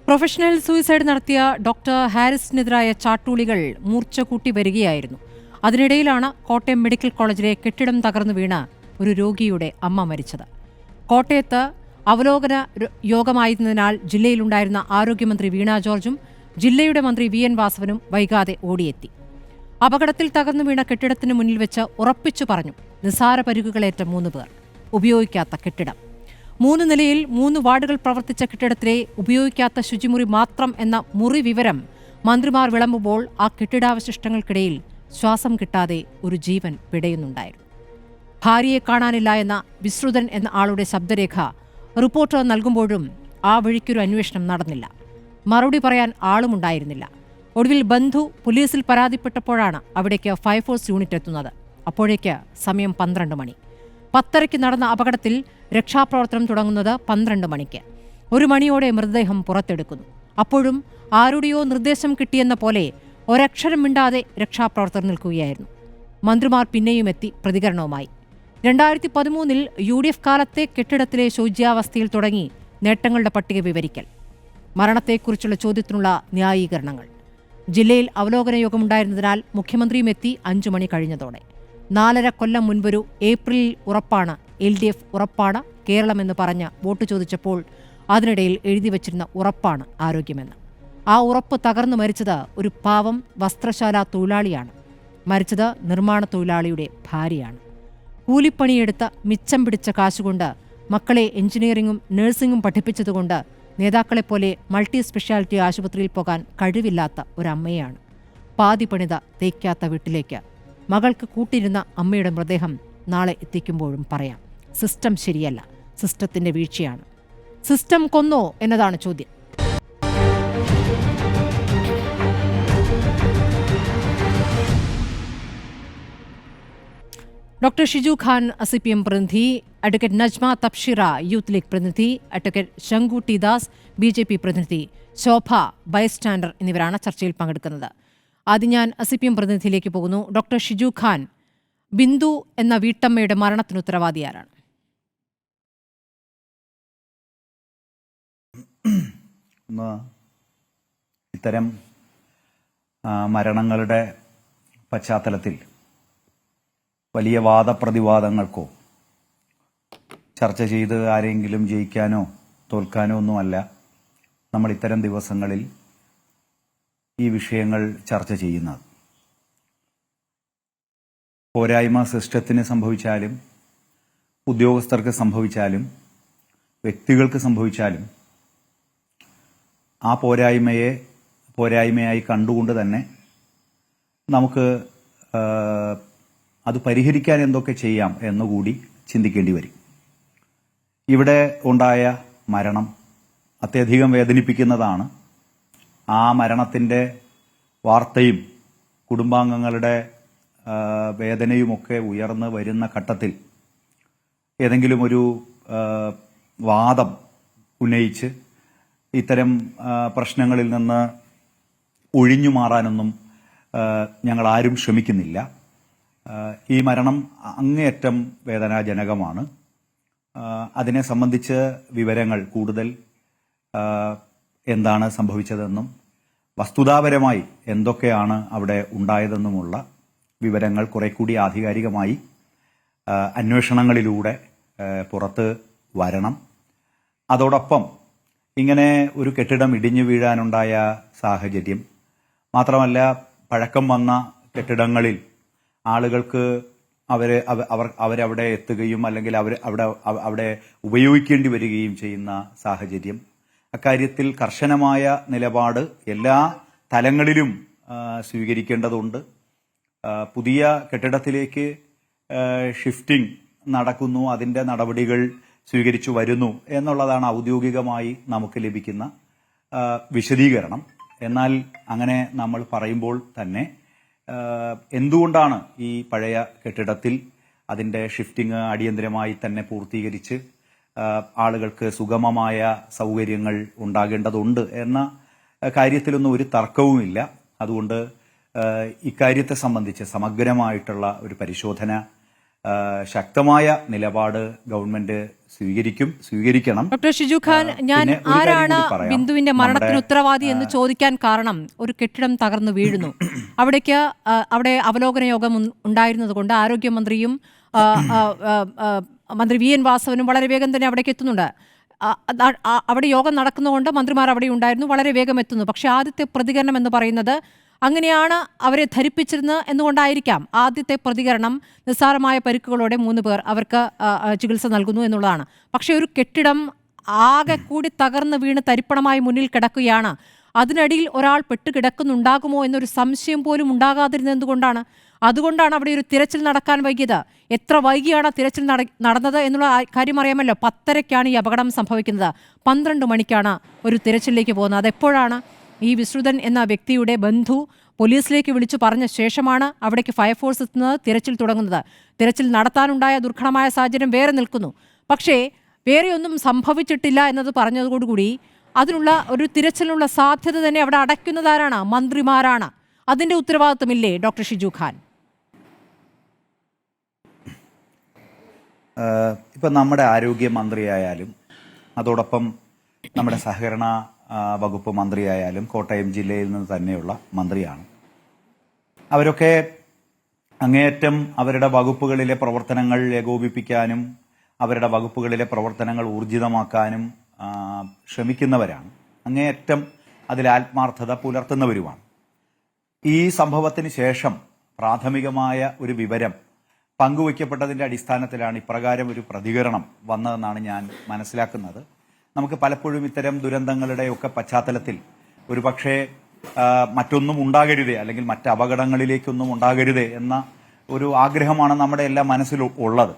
Professional suicide നടത്തിയ doctor ഹാരിസിനെതിരായ ചാട്ടൂളികൾ മൂർച്ച കൂട്ടി വരികയായിരുന്നു. അതിനിടയിലാണ് കോട്ടയം മെഡിക്കൽ കോളേജിലെ കെട്ടിടം തകർന്നു വീണ് ഒരു രോഗിയുടെ അമ്മ മരിച്ചത്. കോട്ടയത്ത് അവലോകന യോഗമായിരുന്നതിനാൽ ജില്ലയിലുണ്ടായിരുന്ന ആരോഗ്യമന്ത്രി വീണ ജോർജും ജില്ലയുടെ മന്ത്രി വി എൻ വാസവനും വൈകാതെ ഓടിയെത്തി. അപകടത്തിൽ തകർന്നു വീണ കെട്ടിടത്തിന് മുന്നിൽ വെച്ച് ഉറപ്പിച്ചു പറഞ്ഞു, നിസ്സാര പരിക്കുകളേറ്റ 3 പേർ, ഉപയോഗിക്കാത്ത കെട്ടിടം. 3 നിലയിൽ 3 വാർഡുകൾ പ്രവർത്തിച്ച കെട്ടിടത്തിലെ ഉപയോഗിക്കാത്ത ശുചിമുറി മാത്രം എന്ന മുറി വിവരം മന്ത്രിമാർ വിളമ്പുമ്പോൾ ആ കെട്ടിടാവശിഷ്ടങ്ങൾക്കിടയിൽ ശ്വാസം കിട്ടാതെ ഒരു ജീവൻ പിടയുന്നുണ്ടായിരുന്നു. ഭാര്യയെ കാണാനില്ല എന്ന വിശ്രുതൻ എന്ന ആളുടെ ശബ്ദരേഖ റിപ്പോർട്ടർ നൽകുമ്പോഴും ആ വഴിക്കൊരു അന്വേഷണം നടന്നില്ല. മറുപടി പറയാൻ ആളുമുണ്ടായിരുന്നില്ല. ഒടുവിൽ ബന്ധു പോലീസിൽ പരാതിപ്പെട്ടപ്പോഴാണ് അവിടേക്ക് ഫയർഫോഴ്സ് യൂണിറ്റ് എത്തുന്നത്. അപ്പോഴേക്ക് സമയം 12 മണി. 10:30 നടന്ന അപകടത്തിൽ രക്ഷാപ്രവർത്തനം തുടങ്ങുന്നത് 12 മണിക്ക്. 1 മണിയോടെ മൃതദേഹം പുറത്തെടുക്കുന്നു. അപ്പോഴും ആരുടെയോ നിർദ്ദേശം കിട്ടിയെന്ന പോലെ ഒരക്ഷരം മിണ്ടാതെ രക്ഷാപ്രവർത്തകർ നിൽക്കുകയായിരുന്നു. മന്ത്രിമാർ പിന്നെയും എത്തി പ്രതികരണവുമായി. 2013 UDF കാലത്തെ കെട്ടിടത്തിലെ ശോച്യാവസ്ഥയിൽ തുടങ്ങി നേട്ടങ്ങളുടെ പട്ടിക വിവരിക്കൽ, മരണത്തെക്കുറിച്ചുള്ള ചോദ്യത്തിനുള്ള ന്യായീകരണങ്ങൾ. ജില്ലയിൽ അവലോകന യോഗമുണ്ടായിരുന്നതിനാൽ മുഖ്യമന്ത്രിയും എത്തി 5 മണി കഴിഞ്ഞതോടെ. 4.5 കൊല്ലം മുൻപൊരു ഏപ്രിലിൽ ഉറപ്പാണ്, LDF ഉറപ്പാണ് കേരളമെന്ന് പറഞ്ഞ് വോട്ട് ചോദിച്ചപ്പോൾ അതിനിടയിൽ എഴുതി വച്ചിരുന്ന ഉറപ്പാണ് ആരോഗ്യമെന്ന്. ആ ഉറപ്പ് തകർന്നു മരിച്ചത് ഒരു പാവം വസ്ത്രശാല തൊഴിലാളിയാണ്. മരിച്ചത് നിർമ്മാണ തൊഴിലാളിയുടെ ഭാര്യയാണ്. കൂലിപ്പണിയെടുത്ത മിച്ചം പിടിച്ച കാശുകൊണ്ട് മക്കളെ എഞ്ചിനീയറിംഗും നഴ്സിംഗും പഠിപ്പിച്ചതുകൊണ്ട് നേതാക്കളെപ്പോലെ മൾട്ടി സ്പെഷ്യാലിറ്റി ആശുപത്രിയിൽ പോകാൻ കഴിവില്ലാത്ത ഒരമ്മയാണ്. പാതി പണിത തേക്കാത്ത വീട്ടിലേക്ക് മകൾക്ക് കൂട്ടിരുന്ന അമ്മയുടെ മൃതദേഹം നാളെ എത്തിക്കുമ്പോഴും പറയാം, സിസ്റ്റം ശരിയല്ല, സിസ്റ്റത്തിന്റെ വീഴ്ചയാണ്. സിസ്റ്റം കൊന്നോ എന്നതാണ് ചോദ്യം. ഡോക്ടർ ഷിജു ഖാൻ CPM പ്രതിനിധി, advocate Najma Thabshira youth league പ്രതിനിധി, അഡ്വക്കേറ്റ് ശങ്കു ടി ദാസ് BJP പ്രതിനിധി, ശോഭ ബൈസ്റ്റാൻഡർ എന്നിവരാണ് ചർച്ചയിൽ പങ്കെടുക്കുന്നത്. ആദ്യം ഞാൻ CPM പ്രതിനിധിയിലേക്ക് പോകുന്നു. ഡോക്ടർ ഷിജു ഖാൻ, ബിന്ദു എന്ന വീട്ടമ്മയുടെ മരണത്തിന് ഉത്തരവാദി ആരാണ്? ഇത്തരം മരണങ്ങളുടെ പശ്ചാത്തലത്തിൽ വലിയ വാദപ്രതിവാദങ്ങൾക്കോ ചർച്ച ചെയ്ത് ആരെങ്കിലും ജയിക്കാനോ തോൽക്കാനോ ഒന്നുമല്ല നമ്മൾ ഇത്തരം ദിവസങ്ങളിൽ ഈ വിഷയങ്ങൾ ചർച്ച ചെയ്യുന്നത്. പോരായ്മ സിസ്റ്റത്തിന് സംഭവിച്ചാലും ഉദ്യോഗസ്ഥർക്ക് സംഭവിച്ചാലും വ്യക്തികൾക്ക് സംഭവിച്ചാലും ആ പോരായ്മയായി കണ്ടുകൊണ്ട് തന്നെ നമുക്ക് അത് പരിഹരിക്കാൻ എന്തൊക്കെ ചെയ്യാം എന്നുകൂടി ചിന്തിക്കേണ്ടി വരും. ഇവിടെ ഉണ്ടായ മരണം അത്യധികം വേദനിപ്പിക്കുന്നതാണ്. ആ മരണത്തിൻ്റെ വാർത്തയും കുടുംബാംഗങ്ങളുടെ വേദനയുമൊക്കെ ഉയർന്നു വരുന്ന ഘട്ടത്തിൽ ഏതെങ്കിലും ഒരു വാദം ഉന്നയിച്ച് ഇത്തരം പ്രശ്നങ്ങളിൽ നിന്ന് ഒഴിഞ്ഞു മാറാനൊന്നും ഞങ്ങൾ ആരും ശ്രമിക്കുന്നില്ല. ഈ മരണം അങ്ങേയറ്റം വേദനാജനകമാണ്. അതിനെ സംബന്ധിച്ച് വിവരങ്ങൾ കൂടുതൽ എന്താണ് സംഭവിച്ചതെന്നും വസ്തുതാപരമായി എന്തൊക്കെയാണ് അവിടെ ഉണ്ടായതെന്നുമുള്ള വിവരങ്ങൾ കുറെ കൂടി ആധികാരികമായി അന്വേഷണങ്ങളിലൂടെ പുറത്ത് വരണം. അതോടൊപ്പം ഇങ്ങനെ ഒരു കെട്ടിടം ഇടിഞ്ഞു വീഴാനുണ്ടായ സാഹചര്യം മാത്രമല്ല, പഴക്കം വന്ന കെട്ടിടങ്ങളിൽ ആളുകൾക്ക് അവരവിടെ എത്തുകയും അല്ലെങ്കിൽ അവിടെ ഉപയോഗിക്കേണ്ടി വരികയും ചെയ്യുന്ന സാഹചര്യം, അക്കാര്യത്തിൽ കർശനമായ നിലപാട് എല്ലാ തലങ്ങളിലും സ്വീകരിക്കേണ്ടതുണ്ട്. പുതിയ കെട്ടിടത്തിലേക്ക് ഷിഫ്റ്റിംഗ് നടക്കുന്നു, അതിൻ്റെ നടപടികൾ സ്വീകരിച്ചു വരുന്നു എന്നുള്ളതാണ് ഔദ്യോഗികമായി നമുക്ക് ലഭിക്കുന്ന വിശദീകരണം. എന്നാൽ അങ്ങനെ നമ്മൾ പറയുമ്പോൾ തന്നെ എന്തുകൊണ്ടാണ് ഈ പഴയ കെട്ടിടത്തിൽ അതിൻ്റെ ഷിഫ്റ്റിംഗ് അടിയന്തരമായി തന്നെ പൂർത്തീകരിച്ച് ആളുകൾക്ക് സുഗമമായ സൗകര്യങ്ങൾ ഉണ്ടാകേണ്ടതുണ്ട് എന്ന കാര്യത്തിലൊന്നും ഒരു തർക്കവുമില്ല. അതുകൊണ്ട് ഇക്കാര്യത്തെ സംബന്ധിച്ച് സമഗ്രമായിട്ടുള്ള ഒരു പരിശോധന ശക്തമായ നിലപാട് ഗവൺമെന്റ് സ്വീകരിക്കണം. ഡോക്ടർ ഷിജു ഖാൻ, ഞാൻ ആരാണ് ബിന്ദുവിന്റെ മരണത്തിന് ഉത്തരവാദി എന്ന് ചോദിക്കാൻ കാരണം ഒരു കെട്ടിടം തകർന്നു വീഴുന്നു. അവിടെ അവലോകന യോഗം ഉണ്ടായിരുന്നത് കൊണ്ട് ആരോഗ്യമന്ത്രിയും മന്ത്രി വി എൻ വാസവനും വളരെ വേഗം തന്നെ അവിടേക്ക് എത്തുന്നുണ്ട്. അവിടെ യോഗം നടക്കുന്നതുകൊണ്ട് മന്ത്രിമാർ അവിടെ ഉണ്ടായിരുന്നു, വളരെ വേഗം എത്തുന്നു. പക്ഷേ ആദ്യത്തെ പ്രതികരണം എന്ന് പറയുന്നത് അങ്ങനെയാണ് അവരെ ധരിപ്പിച്ചിരുന്നത് എന്നുകൊണ്ടായിരിക്കാം ആദ്യത്തെ പ്രതികരണം നിസ്സാരമായ പരിക്കുകളോടെ 3 പേർ അവർക്ക് ചികിത്സ നൽകുന്നു എന്നുള്ളതാണ്. പക്ഷേ ഒരു കെട്ടിടം ആകെ കൂടി തകർന്ന് വീണ് തരിപ്പണമായി മുന്നിൽ കിടക്കുകയാണ്. അതിനടിയിൽ ഒരാൾ പെട്ടുകിടക്കുന്നുണ്ടാകുമോ എന്നൊരു സംശയം പോലും ഉണ്ടാകാതിരുന്നത് എന്തുകൊണ്ടാണ്? അതുകൊണ്ടാണ് അവിടെ ഒരു തിരച്ചിൽ നടക്കാൻ വൈകിയത്. എത്ര വൈകിയാണ് തിരച്ചിൽ നടന്നത് എന്നുള്ള കാര്യം അറിയാമല്ലോ. 10:30-ക്കാണ് ഈ അപകടം സംഭവിക്കുന്നത്. 12 മണിക്കാണ് ഒരു തിരച്ചിലേക്ക് പോകുന്നത്. അതെപ്പോഴാണ്? ഈ വിശ്രുതൻ എന്ന വ്യക്തിയുടെ ബന്ധു പോലീസിലേക്ക് വിളിച്ചു പറഞ്ഞ ശേഷമാണ് അവിടേക്ക് ഫയർഫോഴ്സ് എത്തുന്നത്, തിരച്ചിൽ തുടങ്ങുന്നത്. തിരച്ചിൽ നടത്താനുണ്ടായ ദുർഘടമായ സാഹചര്യം വേറെ നിൽക്കുന്നു. പക്ഷേ വേറെയൊന്നും സംഭവിച്ചിട്ടില്ല എന്നത് പറഞ്ഞതോടുകൂടി അതിനുള്ള ഒരു തിരച്ചിലിനുള്ള സാധ്യത തന്നെ അവിടെ അടയ്ക്കുന്നതാരാണ്? മന്ത്രിമാരാണ്. അതിന്റെ ഉത്തരവാദിത്വമില്ലേ ഡോക്ടർ ഷിജു ഖാൻ? ഇപ്പം നമ്മുടെ ആരോഗ്യമന്ത്രിയായാലും അതോടൊപ്പം നമ്മുടെ സഹകരണ വകുപ്പ് മന്ത്രിയായാലും കോട്ടയം ജില്ലയിൽ നിന്ന് തന്നെയുള്ള മന്ത്രിയാണ്. അവരൊക്കെ അങ്ങേയറ്റം അവരുടെ വകുപ്പുകളിലെ പ്രവർത്തനങ്ങൾ ഏകോപിപ്പിക്കാനും അവരുടെ വകുപ്പുകളിലെ പ്രവർത്തനങ്ങൾ ഊർജിതമാക്കാനും ശ്രമിക്കുന്നവരാണ്. അങ്ങേയറ്റം അതിൽ ആത്മാർത്ഥത പുലർത്തുന്നവരുമാണ്. ഈ സംഭവത്തിന് ശേഷം പ്രാഥമികമായ ഒരു വിവരം പങ്കുവയ്ക്കപ്പെട്ടതിൻ്റെ അടിസ്ഥാനത്തിലാണ് ഇപ്രകാരം ഒരു പ്രതികരണം വന്നതെന്നാണ് ഞാൻ മനസ്സിലാക്കുന്നത്. നമുക്ക് പലപ്പോഴും ഇത്തരം ദുരന്തങ്ങളുടെയൊക്കെ പശ്ചാത്തലത്തിൽ ഒരുപക്ഷെ മറ്റൊന്നും ഉണ്ടാകരുതേ, അല്ലെങ്കിൽ മറ്റ് അപകടങ്ങളിലേക്കൊന്നും ഉണ്ടാകരുതേ എന്ന ഒരു ആഗ്രഹമാണ് നമ്മുടെ എല്ലാ മനസ്സിലും ഉള്ളത്.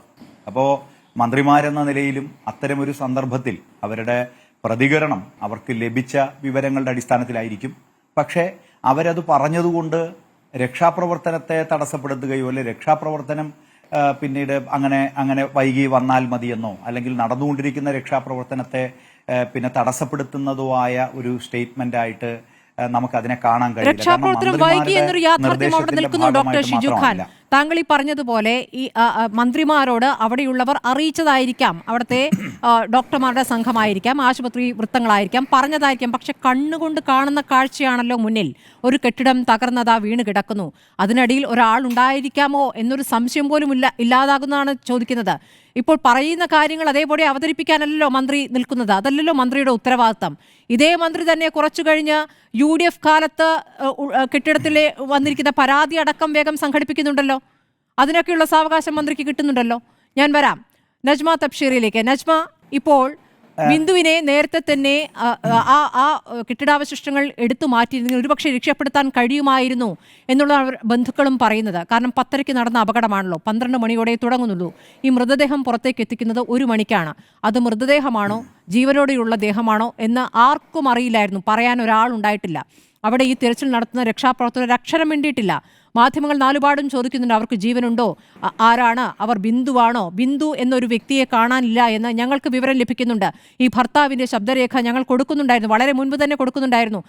അപ്പോൾ മന്ത്രിമാരെന്ന നിലയിലും അത്തരമൊരു സന്ദർഭത്തിൽ അവരുടെ പ്രതികരണം അവർക്ക് ലഭിച്ച വിവരങ്ങളുടെ അടിസ്ഥാനത്തിലായിരിക്കും. പക്ഷേ അവരത് പറഞ്ഞതുകൊണ്ട് രക്ഷാപ്രവർത്തനത്തെ തടസ്സപ്പെടുത്തുകയോ അല്ലെങ്കിൽ രക്ഷാപ്രവർത്തനം പിന്നീട് അങ്ങനെ വൈകി വന്നാൽ മതിയെന്നോ അല്ലെങ്കിൽ നടന്നുകൊണ്ടിരിക്കുന്ന രക്ഷാപ്രവർത്തനത്തെ പിന്നെ തടസ്സപ്പെടുത്തുന്നതോ ആയ ഒരു സ്റ്റേറ്റ്മെന്റ് ആയിട്ട് നമുക്കതിനെ കാണാൻ കഴിയില്ല. രക്ഷാപ്രവർത്തനം വൈകി എന്നൊരു യാഥാർത്ഥ്യം അവിടെ നിൽക്കുന്നു. ഡോക്ടർ ഷിജു ഖാൻ, താങ്കൾ ഈ പറഞ്ഞതുപോലെ ഈ മന്ത്രിമാരോട് അവിടെയുള്ളവർ അറിയിച്ചതായിരിക്കാം, അവിടുത്തെ ഡോക്ടർമാരുടെ സംഘമായിരിക്കാം, ആശുപത്രി വൃത്തങ്ങളായിരിക്കാം, പറഞ്ഞതായിരിക്കാം. പക്ഷെ കണ്ണുകൊണ്ട് കാണുന്ന കാഴ്ചയാണല്ലോ മുന്നിൽ. ഒരു കെട്ടിടം തകർന്നതാ വീണ് കിടക്കുന്നു, അതിനടിയിൽ ഒരാൾ ഉണ്ടായിരിക്കാമോ എന്നൊരു സംശയം പോലും ഇല്ലാതാകുന്നതാണ് ചോദിക്കുന്നത്. ഇപ്പോൾ പറയുന്ന കാര്യങ്ങൾ അതേപോലെ അവതരിപ്പിക്കാനല്ലോ മന്ത്രി നിൽക്കുന്നത്. അതല്ലല്ലോ മന്ത്രിയുടെ ഉത്തരവാദിത്തം. ഇതേ മന്ത്രി തന്നെ കുറച്ചു കഴിഞ്ഞ് UDF കാലത്ത് കെട്ടിടത്തിലെ വന്നിരിക്കുന്ന പരാതി അടക്കം വേഗം സംഘടിപ്പിക്കുന്നുണ്ടല്ലോ. അതിനൊക്കെയുള്ള സാവകാശം മന്ത്രിക്ക് കിട്ടുന്നുണ്ടല്ലോ. ഞാൻ വരാം നജ്മ തബ്ഷീറിലേക്ക്. നജ്മ, ഇപ്പോൾ ബിന്ദുവിനെ നേരത്തെ തന്നെ ആ കെട്ടിടാവശിഷ്ടങ്ങൾ എടുത്തു മാറ്റിയിരുന്നെങ്കിൽ ഒരുപക്ഷെ രക്ഷപ്പെടുത്താൻ കഴിയുമായിരുന്നു എന്നുള്ള ബന്ധുക്കളും പറയുന്നത്. കാരണം 10:30-ക്ക് നടന്ന അപകടമാണല്ലോ, 12 മണിയോടെ തുടങ്ങുന്നുള്ളൂ. ഈ മൃതദേഹം പുറത്തേക്ക് എത്തിക്കുന്നത് 1 മണിക്കാണ്. അത് മൃതദേഹമാണോ ജീവനോടെയുള്ള ദേഹമാണോ എന്ന് ആർക്കും അറിയില്ലായിരുന്നു, പറയാൻ ഒരാളുണ്ടായിട്ടില്ല. അവിടെ ഈ തിരച്ചിൽ നടത്തുന്ന രക്ഷാപ്രവർത്തകർ അക്ഷരം വേണ്ടിയിട്ടില്ല. മാധ്യമങ്ങൾ നാലുപാടും ചോദിക്കുന്നുണ്ട്, അവർക്ക് ജീവനുണ്ടോ, ആരാണ് അവർ, ബിന്ദുവാണോ? ബിന്ദു എന്നൊരു വ്യക്തിയെ കാണാനില്ല എന്ന് ഞങ്ങൾക്ക് വിവരം ലഭിക്കുന്നുണ്ട്. ഈ ഭർത്താവിൻ്റെ ശബ്ദരേഖ ഞങ്ങൾ കൊടുക്കുന്നുണ്ടായിരുന്നു, വളരെ മുൻപ് തന്നെ കൊടുക്കുന്നുണ്ടായിരുന്നു.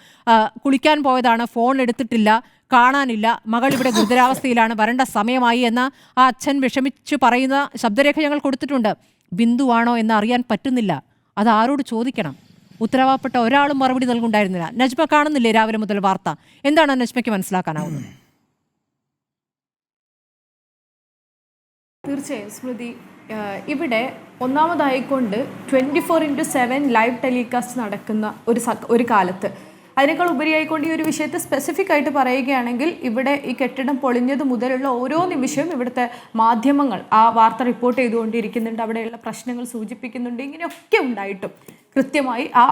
കുളിക്കാൻ പോയതാണ്, ഫോൺ എടുത്തിട്ടില്ല, കാണാനില്ല, മകൾ ഇവിടെ ഗുരുതരാവസ്ഥയിലാണ്, വരേണ്ട സമയമായി എന്ന് ആ അച്ഛൻ വിഷമിച്ച് പറയുന്ന ശബ്ദരേഖ ഞങ്ങൾ കൊടുത്തിട്ടുണ്ട്. ബിന്ദുവാണോ എന്ന് അറിയാൻ പറ്റുന്നില്ല. അത് ആരോട് ചോദിക്കണം? ഉത്തരവാദപ്പെട്ട ഒരാളും മറുപടി നൽകുണ്ടായിരുന്നില്ല. നജ്മ കാണുന്നില്ലേ രാവിലെ മുതൽ വാർത്ത? എന്താണ് നജ്മയ്ക്ക് മനസ്സിലാക്കാനാവുന്നത്? തീർച്ചയായും സ്മൃതി, ഇവിടെ ഒന്നാമതായിക്കൊണ്ട് 24/7 ലൈവ് ടെലികാസ്റ്റ് നടക്കുന്ന ഒരു കാലത്ത്, അതിനേക്കാൾ ഉപരിയായിക്കൊണ്ട് ഈ ഒരു വിഷയത്തെ സ്പെസിഫിക് ആയിട്ട് പറയുകയാണെങ്കിൽ, ഇവിടെ ഈ കെട്ടിടം പൊളിഞ്ഞത് മുതലുള്ള ഓരോ നിമിഷവും ഇവിടുത്തെ മാധ്യമങ്ങൾ ആ വാർത്ത റിപ്പോർട്ട് ചെയ്തുകൊണ്ടിരിക്കുന്നുണ്ട്, അവിടെയുള്ള പ്രശ്നങ്ങൾ സൂചിപ്പിക്കുന്നുണ്ട്. ഇങ്ങനെയൊക്കെ ഉണ്ടായിട്ടും കൃത്യമായി ആ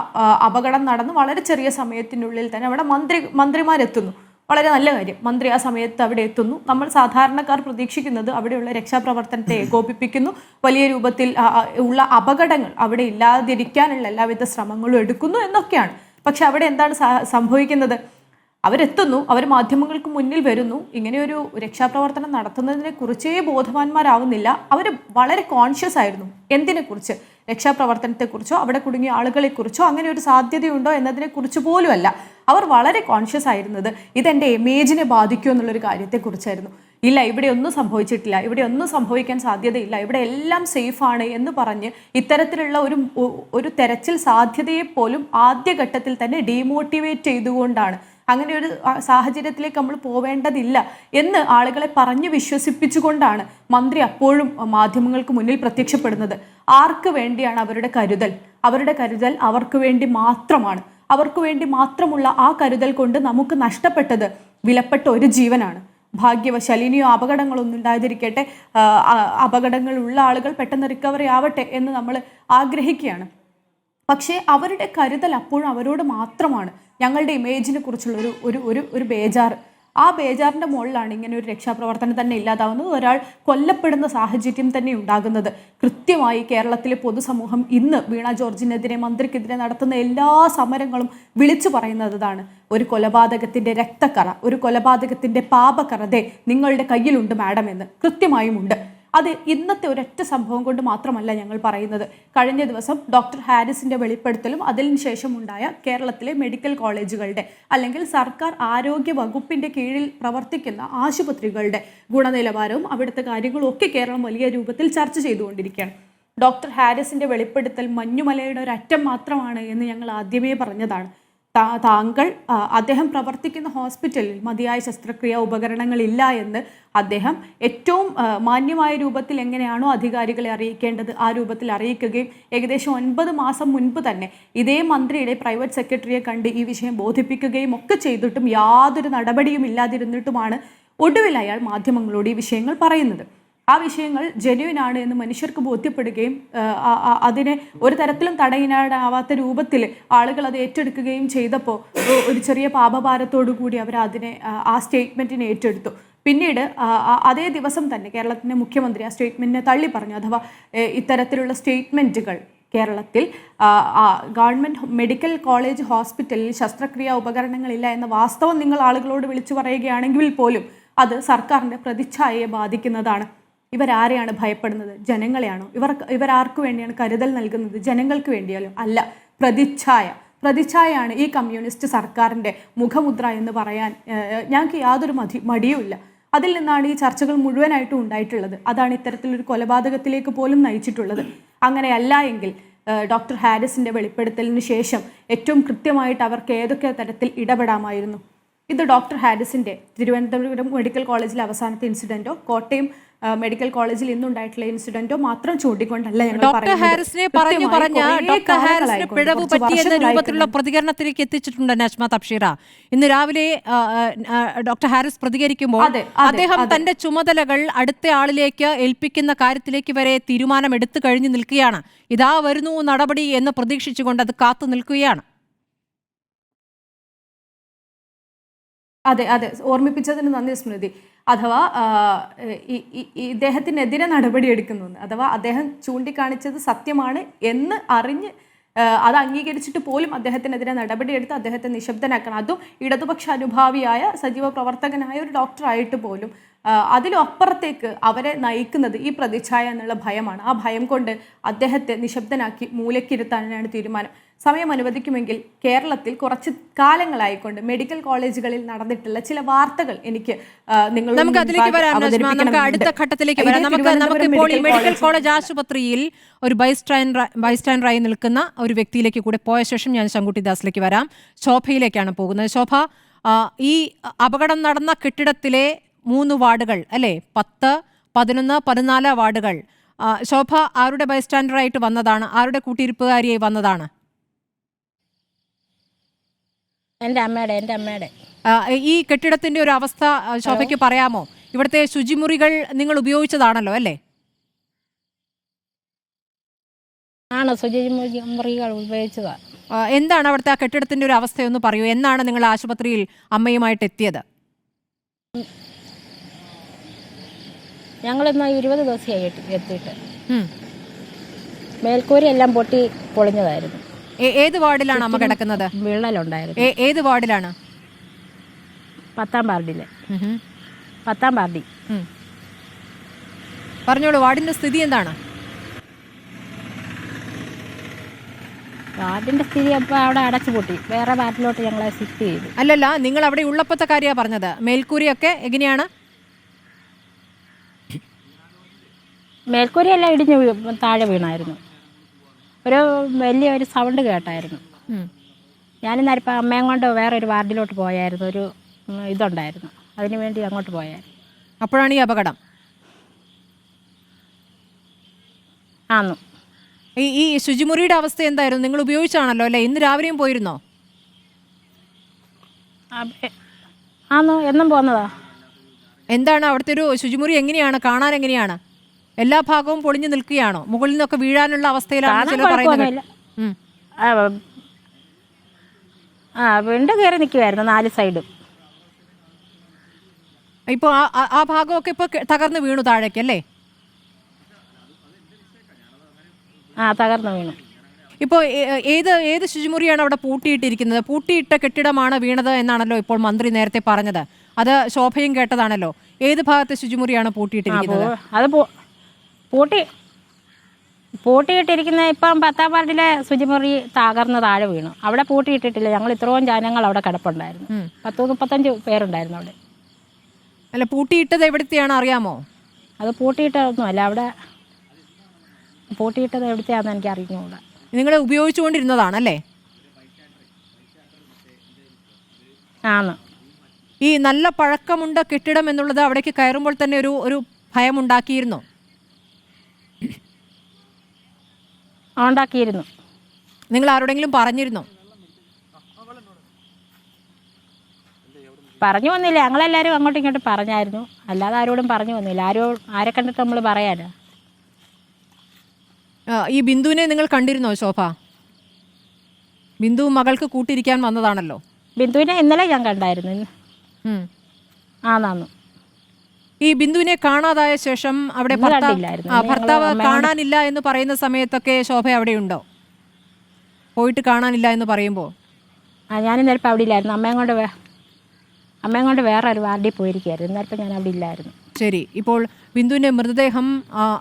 അപകടം നടന്ന് വളരെ ചെറിയ സമയത്തിനുള്ളിൽ തന്നെ അവിടെ മന്ത്രിമാരെത്തുന്നു. വളരെ നല്ല കാര്യം, മന്ത്രി ആ സമയത്ത് അവിടെ എത്തുന്നു. നമ്മൾ സാധാരണക്കാർ പ്രതീക്ഷിക്കുന്നത് അവിടെയുള്ള രക്ഷാപ്രവർത്തനത്തെ ഏകോപിപ്പിക്കുന്നു, വലിയ രൂപത്തിൽ ഉള്ള അപകടങ്ങൾ അവിടെ ഇല്ലാതിരിക്കാനുള്ള എല്ലാവിധ ശ്രമങ്ങളും എടുക്കുന്നു എന്നൊക്കെയാണ്. പക്ഷെ അവിടെ എന്താണ് സംഭവിക്കുന്നത്? അവരെത്തുന്നു, അവർ മാധ്യമങ്ങൾക്ക് മുന്നിൽ വരുന്നു, ഇങ്ങനെയൊരു രക്ഷാപ്രവർത്തനം നടത്തുന്നതിനെ കുറിച്ചേ ബോധവാന്മാരാവുന്നില്ല. അവർ വളരെ കോൺഷ്യസ് ആയിരുന്നു എന്തിനെക്കുറിച്ച്, രക്ഷാപ്രവർത്തനത്തെക്കുറിച്ചോ അവിടെ കുടുങ്ങിയ ആളുകളെക്കുറിച്ചോ അങ്ങനെ ഒരു സാധ്യതയുണ്ടോ എന്നതിനെക്കുറിച്ച് പോലുമല്ല. അവർ വളരെ കോൺഷ്യസ് ആയിരുന്നത് ഇതെൻ്റെ ഇമേജിനെ ബാധിക്കുമോ എന്നുള്ളൊരു കാര്യത്തെക്കുറിച്ചായിരുന്നു. ഇല്ല, ഇവിടെ ഒന്നും സംഭവിച്ചിട്ടില്ല, ഇവിടെ ഒന്നും സംഭവിക്കാൻ സാധ്യതയില്ല, ഇവിടെ എല്ലാം സേഫാണ് എന്ന് പറഞ്ഞ് ഇത്തരത്തിലുള്ള ഒരു തെരച്ചിൽ സാധ്യതയെ പോലും ആദ്യഘട്ടത്തിൽ തന്നെ ഡീമോട്ടിവേറ്റ് ചെയ്തുകൊണ്ടാണ്, അങ്ങനെ ഒരു സാഹചര്യത്തിലേക്ക് നമ്മൾ പോവേണ്ടതില്ല എന്ന് ആളുകളെ പറഞ്ഞു വിശ്വസിപ്പിച്ചുകൊണ്ടാണ് മന്ത്രി അപ്പോഴും മാധ്യമങ്ങൾക്ക് മുന്നിൽ പ്രത്യക്ഷപ്പെടുന്നത്. ആർക്ക് വേണ്ടിയാണ് അവരുടെ കരുതൽ? അവരുടെ കരുതൽ അവർക്ക് വേണ്ടി മാത്രമാണ്. അവർക്ക് വേണ്ടി മാത്രമുള്ള ആ കരുതൽ കൊണ്ട് നമുക്ക് നഷ്ടപ്പെട്ടത് വിലപ്പെട്ട ഒരു ജീവനാണ്. ഭാഗ്യവശാൽ ഇനിയോ അപകടങ്ങളൊന്നും ഉണ്ടാതിരിക്കട്ടെ, അപകടങ്ങളുള്ള ആളുകൾ പെട്ടെന്ന് റിക്കവറി ആവട്ടെ എന്ന് നമ്മൾ ആഗ്രഹിക്കുകയാണ്. പക്ഷേ അവരുടെ കരുതൽ അപ്പോഴും അവരോട് മാത്രമാണ്. ഞങ്ങളുടെ ഇമേജിനെ കുറിച്ചുള്ള ഒരു ബേജാറ്, ആ ബേജാറിൻ്റെ മുകളിലാണ് ഇങ്ങനെ ഒരു രക്ഷാപ്രവർത്തനം തന്നെ ഇല്ലാതാവുന്നത്, ഒരാൾ കൊല്ലപ്പെടുന്ന സാഹചര്യം തന്നെ ഉണ്ടാകുന്നത്. കൃത്യമായി കേരളത്തിലെ പൊതുസമൂഹം ഇന്ന് വീണ ജോർജിനെതിരെ, മന്ത്രിക്കെതിരെ നടത്തുന്ന എല്ലാ സമരങ്ങളും വിളിച്ചു പറയുന്നതാണ്. ഒരു കൊലപാതകത്തിൻ്റെ രക്തക്കറ, ഒരു കൊലപാതകത്തിൻ്റെ പാപക്കറ ദേ നിങ്ങളുടെ കയ്യിലുണ്ട് മാഡം എന്ന് കൃത്യമായും ഉണ്ട്. അത് ഇന്നത്തെ ഒരൊറ്റ സംഭവം കൊണ്ട് മാത്രമല്ല ഞങ്ങൾ പറയുന്നത്. കഴിഞ്ഞ ദിവസം ഡോക്ടർ ഹാരിസിന്റെ വെളിപ്പെടുത്തലും അതിനുശേഷം ഉണ്ടായ കേരളത്തിലെ മെഡിക്കൽ കോളേജുകളുടെ അല്ലെങ്കിൽ സർക്കാർ ആരോഗ്യ വകുപ്പിന്റെ കീഴിൽ പ്രവർത്തിക്കുന്ന ആശുപത്രികളുടെ ഗുണനിലവാരവും അവിടുത്തെ കാര്യങ്ങളും ഒക്കെ കേരളം വലിയ രൂപത്തിൽ ചർച്ച ചെയ്തുകൊണ്ടിരിക്കുകയാണ്. ഡോക്ടർ ഹാരിസിന്റെ വെളിപ്പെടുത്തൽ മഞ്ഞുമലയുടെ ഒരറ്റം മാത്രമാണ് എന്ന് ഞങ്ങൾ ആദ്യമേ പറഞ്ഞതാണ്. അദ്ദേഹം പ്രവർത്തിക്കുന്ന ഹോസ്പിറ്റലിൽ മതിയായ ശസ്ത്രക്രിയാ ഉപകരണങ്ങളില്ല എന്ന് അദ്ദേഹം ഏറ്റവും മാന്യമായ രൂപത്തിൽ എങ്ങനെയാണോ അധികാരികളെ അറിയിക്കേണ്ടത് ആ രൂപത്തിൽ അറിയിക്കുകയും ഏകദേശം 9 മാസം മുൻപ് തന്നെ ഇതേ മന്ത്രിയുടെ പ്രൈവറ്റ് സെക്രട്ടറിയെ കണ്ട് ഈ വിഷയം ബോധിപ്പിക്കുകയും ഒക്കെ ചെയ്തിട്ടും യാതൊരു നടപടിയും ഇല്ലാതിരുന്നിട്ടുമാണ് ഒടുവിൽ അയാൾ മാധ്യമങ്ങളോട് ഈ വിഷയങ്ങൾ പറയുന്നത്. ആ വിഷയങ്ങൾ ജെന്യുവിൻ ആണ് എന്ന് മനുഷ്യർക്ക് ബോധ്യപ്പെടുകയും അതിനെ ഒരു തരത്തിലും തടയിനാടാവാത്ത രൂപത്തിൽ ആളുകൾ അത് ഏറ്റെടുക്കുകയും ചെയ്തപ്പോൾ ഒരു ചെറിയ പാപഭാരത്തോടു കൂടി അവർ അതിനെ ആ സ്റ്റേറ്റ്മെൻറ്റിനെ ഏറ്റെടുത്തു. പിന്നീട് അതേ ദിവസം തന്നെ കേരളത്തിൻ്റെ മുഖ്യമന്ത്രി ആ സ്റ്റേറ്റ്മെൻറ്റിനെ തള്ളി പറഞ്ഞു. അഥവാ ഇത്തരത്തിലുള്ള സ്റ്റേറ്റ്മെൻറ്റുകൾ കേരളത്തിൽ ഗവൺമെൻറ് മെഡിക്കൽ കോളേജ് ഹോസ്പിറ്റലിൽ ശസ്ത്രക്രിയാ ഉപകരണങ്ങളില്ല എന്ന വാസ്തവം നിങ്ങൾ ആളുകളോട് വിളിച്ചു പറയുകയാണെങ്കിൽ പോലും അത് സർക്കാരിൻ്റെ പ്രതിച്ഛായയെ ബാധിക്കുന്നതാണ്. ഇവരാരെയാണ് ഭയപ്പെടുന്നത്? ജനങ്ങളെയാണോ? ഇവരാർക്ക് വേണ്ടിയാണ് കരുതൽ നൽകുന്നത്? ജനങ്ങൾക്ക് വേണ്ടിയാലും അല്ല. പ്രതിച്ഛായയാണ് ഈ കമ്മ്യൂണിസ്റ്റ് സർക്കാരിൻ്റെ മുഖമുദ്ര എന്ന് പറയാൻ ഞങ്ങൾക്ക് യാതൊരു മടിയുമില്ല. അതിൽ നിന്നാണ് ഈ ചർച്ചകൾ മുഴുവനായിട്ടും ഉണ്ടായിട്ടുള്ളത്. അതാണ് ഇത്തരത്തിലൊരു കൊലപാതകത്തിലേക്ക് പോലും നയിച്ചിട്ടുള്ളത്. അങ്ങനെയല്ല എങ്കിൽ ഡോക്ടർ ഹാരിസിൻ്റെ വെളിപ്പെടുത്തലിന് ശേഷം ഏറ്റവും കൃത്യമായിട്ട് അവർക്ക് ഏതൊക്കെ തരത്തിൽ ഇടപെടാമായിരുന്നു. ഇത് ഡോക്ടർ ഹാരിസിൻ്റെ തിരുവനന്തപുരം മെഡിക്കൽ കോളേജിലെ അവസാനത്തെ ഇൻസിഡൻറ്റോ കോട്ടയം മെഡിക്കൽ കോളേജിൽ ഇന്നുണ്ടായിട്ടുള്ള ഇൻസിഡന്റോ മാത്രം ചൂണ്ടിക്കൊണ്ടല്ല ഞങ്ങൾ ഡോക്ടർ ഹാരിസിനെ ഡോക്ടർ ഹാരിസിന് പിഴവ് പറ്റിയെന്ന രൂപത്തിലുള്ള പ്രതികരണത്തിലേക്ക് എത്തിച്ചിട്ടുണ്ട് നജ്മ തബ്ഷീറ. ഇന്ന് രാവിലെ ഡോക്ടർ ഹാരിസ് പ്രതികരിക്കുമ്പോൾ അദ്ദേഹം തന്റെ ചുമതലകൾ അടുത്ത ആളിലേക്ക് ഏൽപ്പിക്കുന്ന കാര്യത്തിലേക്ക് വരെ തീരുമാനം എടുത്തു കഴിഞ്ഞു നിൽക്കുകയാണ്. ഇതാ വരുന്നു നടപടി എന്ന് പ്രതീക്ഷിച്ചുകൊണ്ട് അത് കാത്തു നിൽക്കുകയാണ്. അതെ, ഓർമ്മിപ്പിച്ചതിന് നന്ദി സ്മൃതി. അഥവാ ഇദ്ദേഹത്തിനെതിരെ നടപടിയെടുക്കുന്നു, അഥവാ അദ്ദേഹം ചൂണ്ടിക്കാണിച്ചത് സത്യമാണ് എന്ന് അറിഞ്ഞ് അത് അംഗീകരിച്ചിട്ട് പോലും അദ്ദേഹത്തിനെതിരെ നടപടിയെടുത്ത് അദ്ദേഹത്തെ നിശബ്ദനാക്കണം. അതും ഇടതുപക്ഷ അനുഭാവിയായ സജീവ പ്രവർത്തകനായ ഒരു ഡോക്ടറായിട്ട് പോലും അതിലും അപ്പുറത്തേക്ക് അവരെ നയിക്കുന്നത് ഈ പ്രതിച്ഛായ എന്നുള്ള ഭയമാണ്. ആ ഭയം കൊണ്ട് അദ്ദേഹത്തെ നിശബ്ദനാക്കി മൂലക്കിരുത്താനാണ് തീരുമാനം. സമയം അനുവദിക്കുമെങ്കിൽ കേരളത്തിൽ കുറച്ച് കാലങ്ങളായിക്കൊണ്ട് മെഡിക്കൽ കോളേജുകളിൽ നടന്നിട്ടുള്ള ചില വാർത്തകൾ എനിക്ക് നമുക്ക് അടുത്ത ഘട്ടത്തിലേക്ക് വരാം. നമുക്കിപ്പോൾ ഈ മെഡിക്കൽ കോളേജ് ആശുപത്രിയിൽ ഒരു ബൈസ്റ്റാൻഡറായി നിൽക്കുന്ന ഒരു വ്യക്തിയിലേക്ക് കൂടെ പോയ ശേഷം ഞാൻ ശങ്കുട്ടി ദാസിലേക്ക് വരാം. ശോഭയിലേക്കാണ് പോകുന്നത്. ശോഭ, ഈ അപകടം നടന്ന കെട്ടിടത്തിലെ 3 വാർഡുകൾ അല്ലേ, 10, 11, 14 വാർഡുകൾ, ശോഭ ആരുടെ ബൈസ്റ്റാൻഡറായിട്ട് വന്നതാണ്? ആരുടെ കൂട്ടിയിരിപ്പുകാരിയായി വന്നതാണ്? എൻ്റെ അമ്മയുടെ. ഈ കെട്ടിടത്തിന്റെ ഒരു അവസ്ഥ ശോഭയ്ക്ക് പറയാമോ? ഇവിടുത്തെ ശുചിമുറികൾ നിങ്ങൾ ഉപയോഗിച്ചതാണല്ലോ അല്ലേ? ആണ്, ശുചിമുറികൾ ഉപയോഗിച്ചതാ. എന്താണ് അവിടുത്തെ ആ കെട്ടിടത്തിന്റെ ഒരു അവസ്ഥയൊന്ന് പറയൂ. എന്നാണ് നിങ്ങൾ ആശുപത്രിയിൽ അമ്മയുമായിട്ട് എത്തിയത്? ഞങ്ങളിന്ന് 20 ദിവസമായി എത്തിയിട്ട്. മേൽക്കൂരയെല്ലാം പൊട്ടി പൊളിഞ്ഞതായിരുന്നു. ഏത് വാർഡിലാണ് അമ്മ കിടക്കുന്നത്? വിള്ളലുണ്ടായിരുന്നു. ഏത് വാർഡിലാണ്? 10ാം വാർഡില്. 10ാം വാർഡിൽ. പറഞ്ഞോളൂ, വാർഡിന്റെ സ്ഥിതി എന്താണ്? വാർഡിൻ്റെ സ്ഥിതി അപ്പോൾ അവിടെ അടച്ചു പൂട്ടി. വേറെ വാർഡിലോട്ട് ഞങ്ങളെ ഷിഫ്റ്റ് ചെയ്തു. അല്ലല്ല, നിങ്ങൾ അവിടെ ഉള്ളപ്പോഴത്തെ കാര്യമാണ് പറഞ്ഞത്. മേൽക്കൂരയൊക്കെ എങ്ങനെയാണ്? മേൽക്കൂരയെല്ലാം ഇടിഞ്ഞ് താഴെ വീണായിരുന്നു. ഒരു വലിയൊരു സൗണ്ട് കേട്ടായിരുന്നു. ഞാനിന്നേരം അമ്മയും കൊണ്ട് വേറൊരു വാർഡിലോട്ട് പോയായിരുന്നു. ഒരു ഇതുണ്ടായിരുന്നു, അതിന് വേണ്ടി അങ്ങോട്ട് പോയായിരുന്നു. അപ്പോഴാണ് ഈ അപകടം. ആന്നു. ഈ ശുചിമുറിയുടെ അവസ്ഥ എന്തായിരുന്നു? നിങ്ങൾ ഉപയോഗിച്ചാണല്ലോ അല്ലേ? ഇന്ന് രാവിലെയും പോയിരുന്നോ? ആന്നു, എന്നും പോകുന്നതാ. എന്താണ് അവിടുത്തെ ഒരു ശുചിമുറി എങ്ങനെയാണ് കാണാൻ? എങ്ങനെയാണ്? എല്ലാ ഭാഗവും പൊളിഞ്ഞു നിൽക്കുകയാണോ? മുകളിൽ നിന്നൊക്കെ വീഴാനുള്ള അവസ്ഥയിലാണ് ചിലർ പറയുന്നത്. വിണ്ട് കയറി നിൽക്കുമായിരുന്നു 4 സൈഡും. ഇപ്പോൾ ആ ഭാഗമൊക്കെ ഇപ്പോൾ തകർന്ന് വീണു താഴേക്ക് അല്ലേ? തകർന്നു വീണു. ഇപ്പോൾ ഏത് ശുചിമുറിയാണ് അവിടെ പൂട്ടിയിട്ടിരിക്കുന്നത്? പൂട്ടിയിട്ട കെട്ടിടമാണ് വീണത് എന്നാണല്ലോ ഇപ്പോൾ മന്ത്രി നേരത്തെ പറഞ്ഞത്. അത് ശോഭയും കേട്ടതാണല്ലോ. ഏത് ഭാഗത്തെ ശുചിമുറിയാണ് പൂട്ടിയിട്ടിരിക്കുന്നത്? അത് പൂട്ടിയിട്ടിരിക്കുന്ന ഇപ്പം 10ാം വാർഡിലെ ശുചിമുറി തകർന്ന് താഴെ വീണു. അവിടെ പൂട്ടിയിട്ടിട്ടില്ല. ഞങ്ങൾ ഇത്രയും ജനങ്ങൾ അവിടെ കിടപ്പുണ്ടായിരുന്നു. 30-35 പേരുണ്ടായിരുന്നു അവിടെ. അല്ല, പൂട്ടിയിട്ടത് എവിടത്തെയാണ് അറിയാമോ? അത് പൂട്ടിയിട്ടതൊന്നുമല്ല. അവിടെ പൂട്ടിയിട്ടത് എവിടത്തെയാണെന്ന് എനിക്ക് അറിഞ്ഞുകൂടാ. നിങ്ങൾ ഉപയോഗിച്ചുകൊണ്ടിരുന്നതാണല്ലേ? ആണ്. ഈ നല്ല പഴക്കമുണ്ട കെട്ടിടം എന്നുള്ളത് അവിടേക്ക് കയറുമ്പോൾ തന്നെ ഒരു ഭയമുണ്ടാക്കിയിരുന്നോ? ഉണ്ടാക്കിയിരുന്നു. നിങ്ങൾ ആരോടെങ്കിലും പറഞ്ഞിരുന്നോ? പറഞ്ഞു വന്നില്ല. ഞങ്ങളെല്ലാവരും അങ്ങോട്ടും ഇങ്ങോട്ടും പറഞ്ഞായിരുന്നു. അല്ലാതെ ആരോടും പറഞ്ഞു വന്നില്ല. ആരെ കണ്ടിട്ട് നമ്മൾ പറയാനാ? ഈ ബിന്ദുവിനെ നിങ്ങൾ കണ്ടിരുന്നോ ശോഭ? ബിന്ദു മകൾക്ക് കൂട്ടിരിക്കാൻ വന്നതാണല്ലോ. ബിന്ദുവിനെ ഇന്നലെ ഞാൻ കണ്ടായിരുന്നു. ആന്നു. ഈ ബിന്ദുവിനെ കാണാതായ ശേഷം അവിടെ ഭർത്താവ് കാണാനില്ല എന്ന് പറയുന്ന സമയത്തൊക്കെ ശോഭ അവിടെ ഉണ്ടോ? പോയിട്ട് കാണാനില്ല എന്ന് പറയുമ്പോൾ ഞാനിന്നേരപ്പം അവിടെ ഇല്ലായിരുന്നു. അമ്മയും കൊണ്ട് വേറെ ഒരു വാർഡിൽ പോയിരിക്കുകയായിരുന്നു. ഇന്നേരപ്പം ഞാൻ അവിടെ ഇല്ലായിരുന്നു. ശരി. ഇപ്പോൾ ബിന്ദുവിൻ്റെ മൃതദേഹം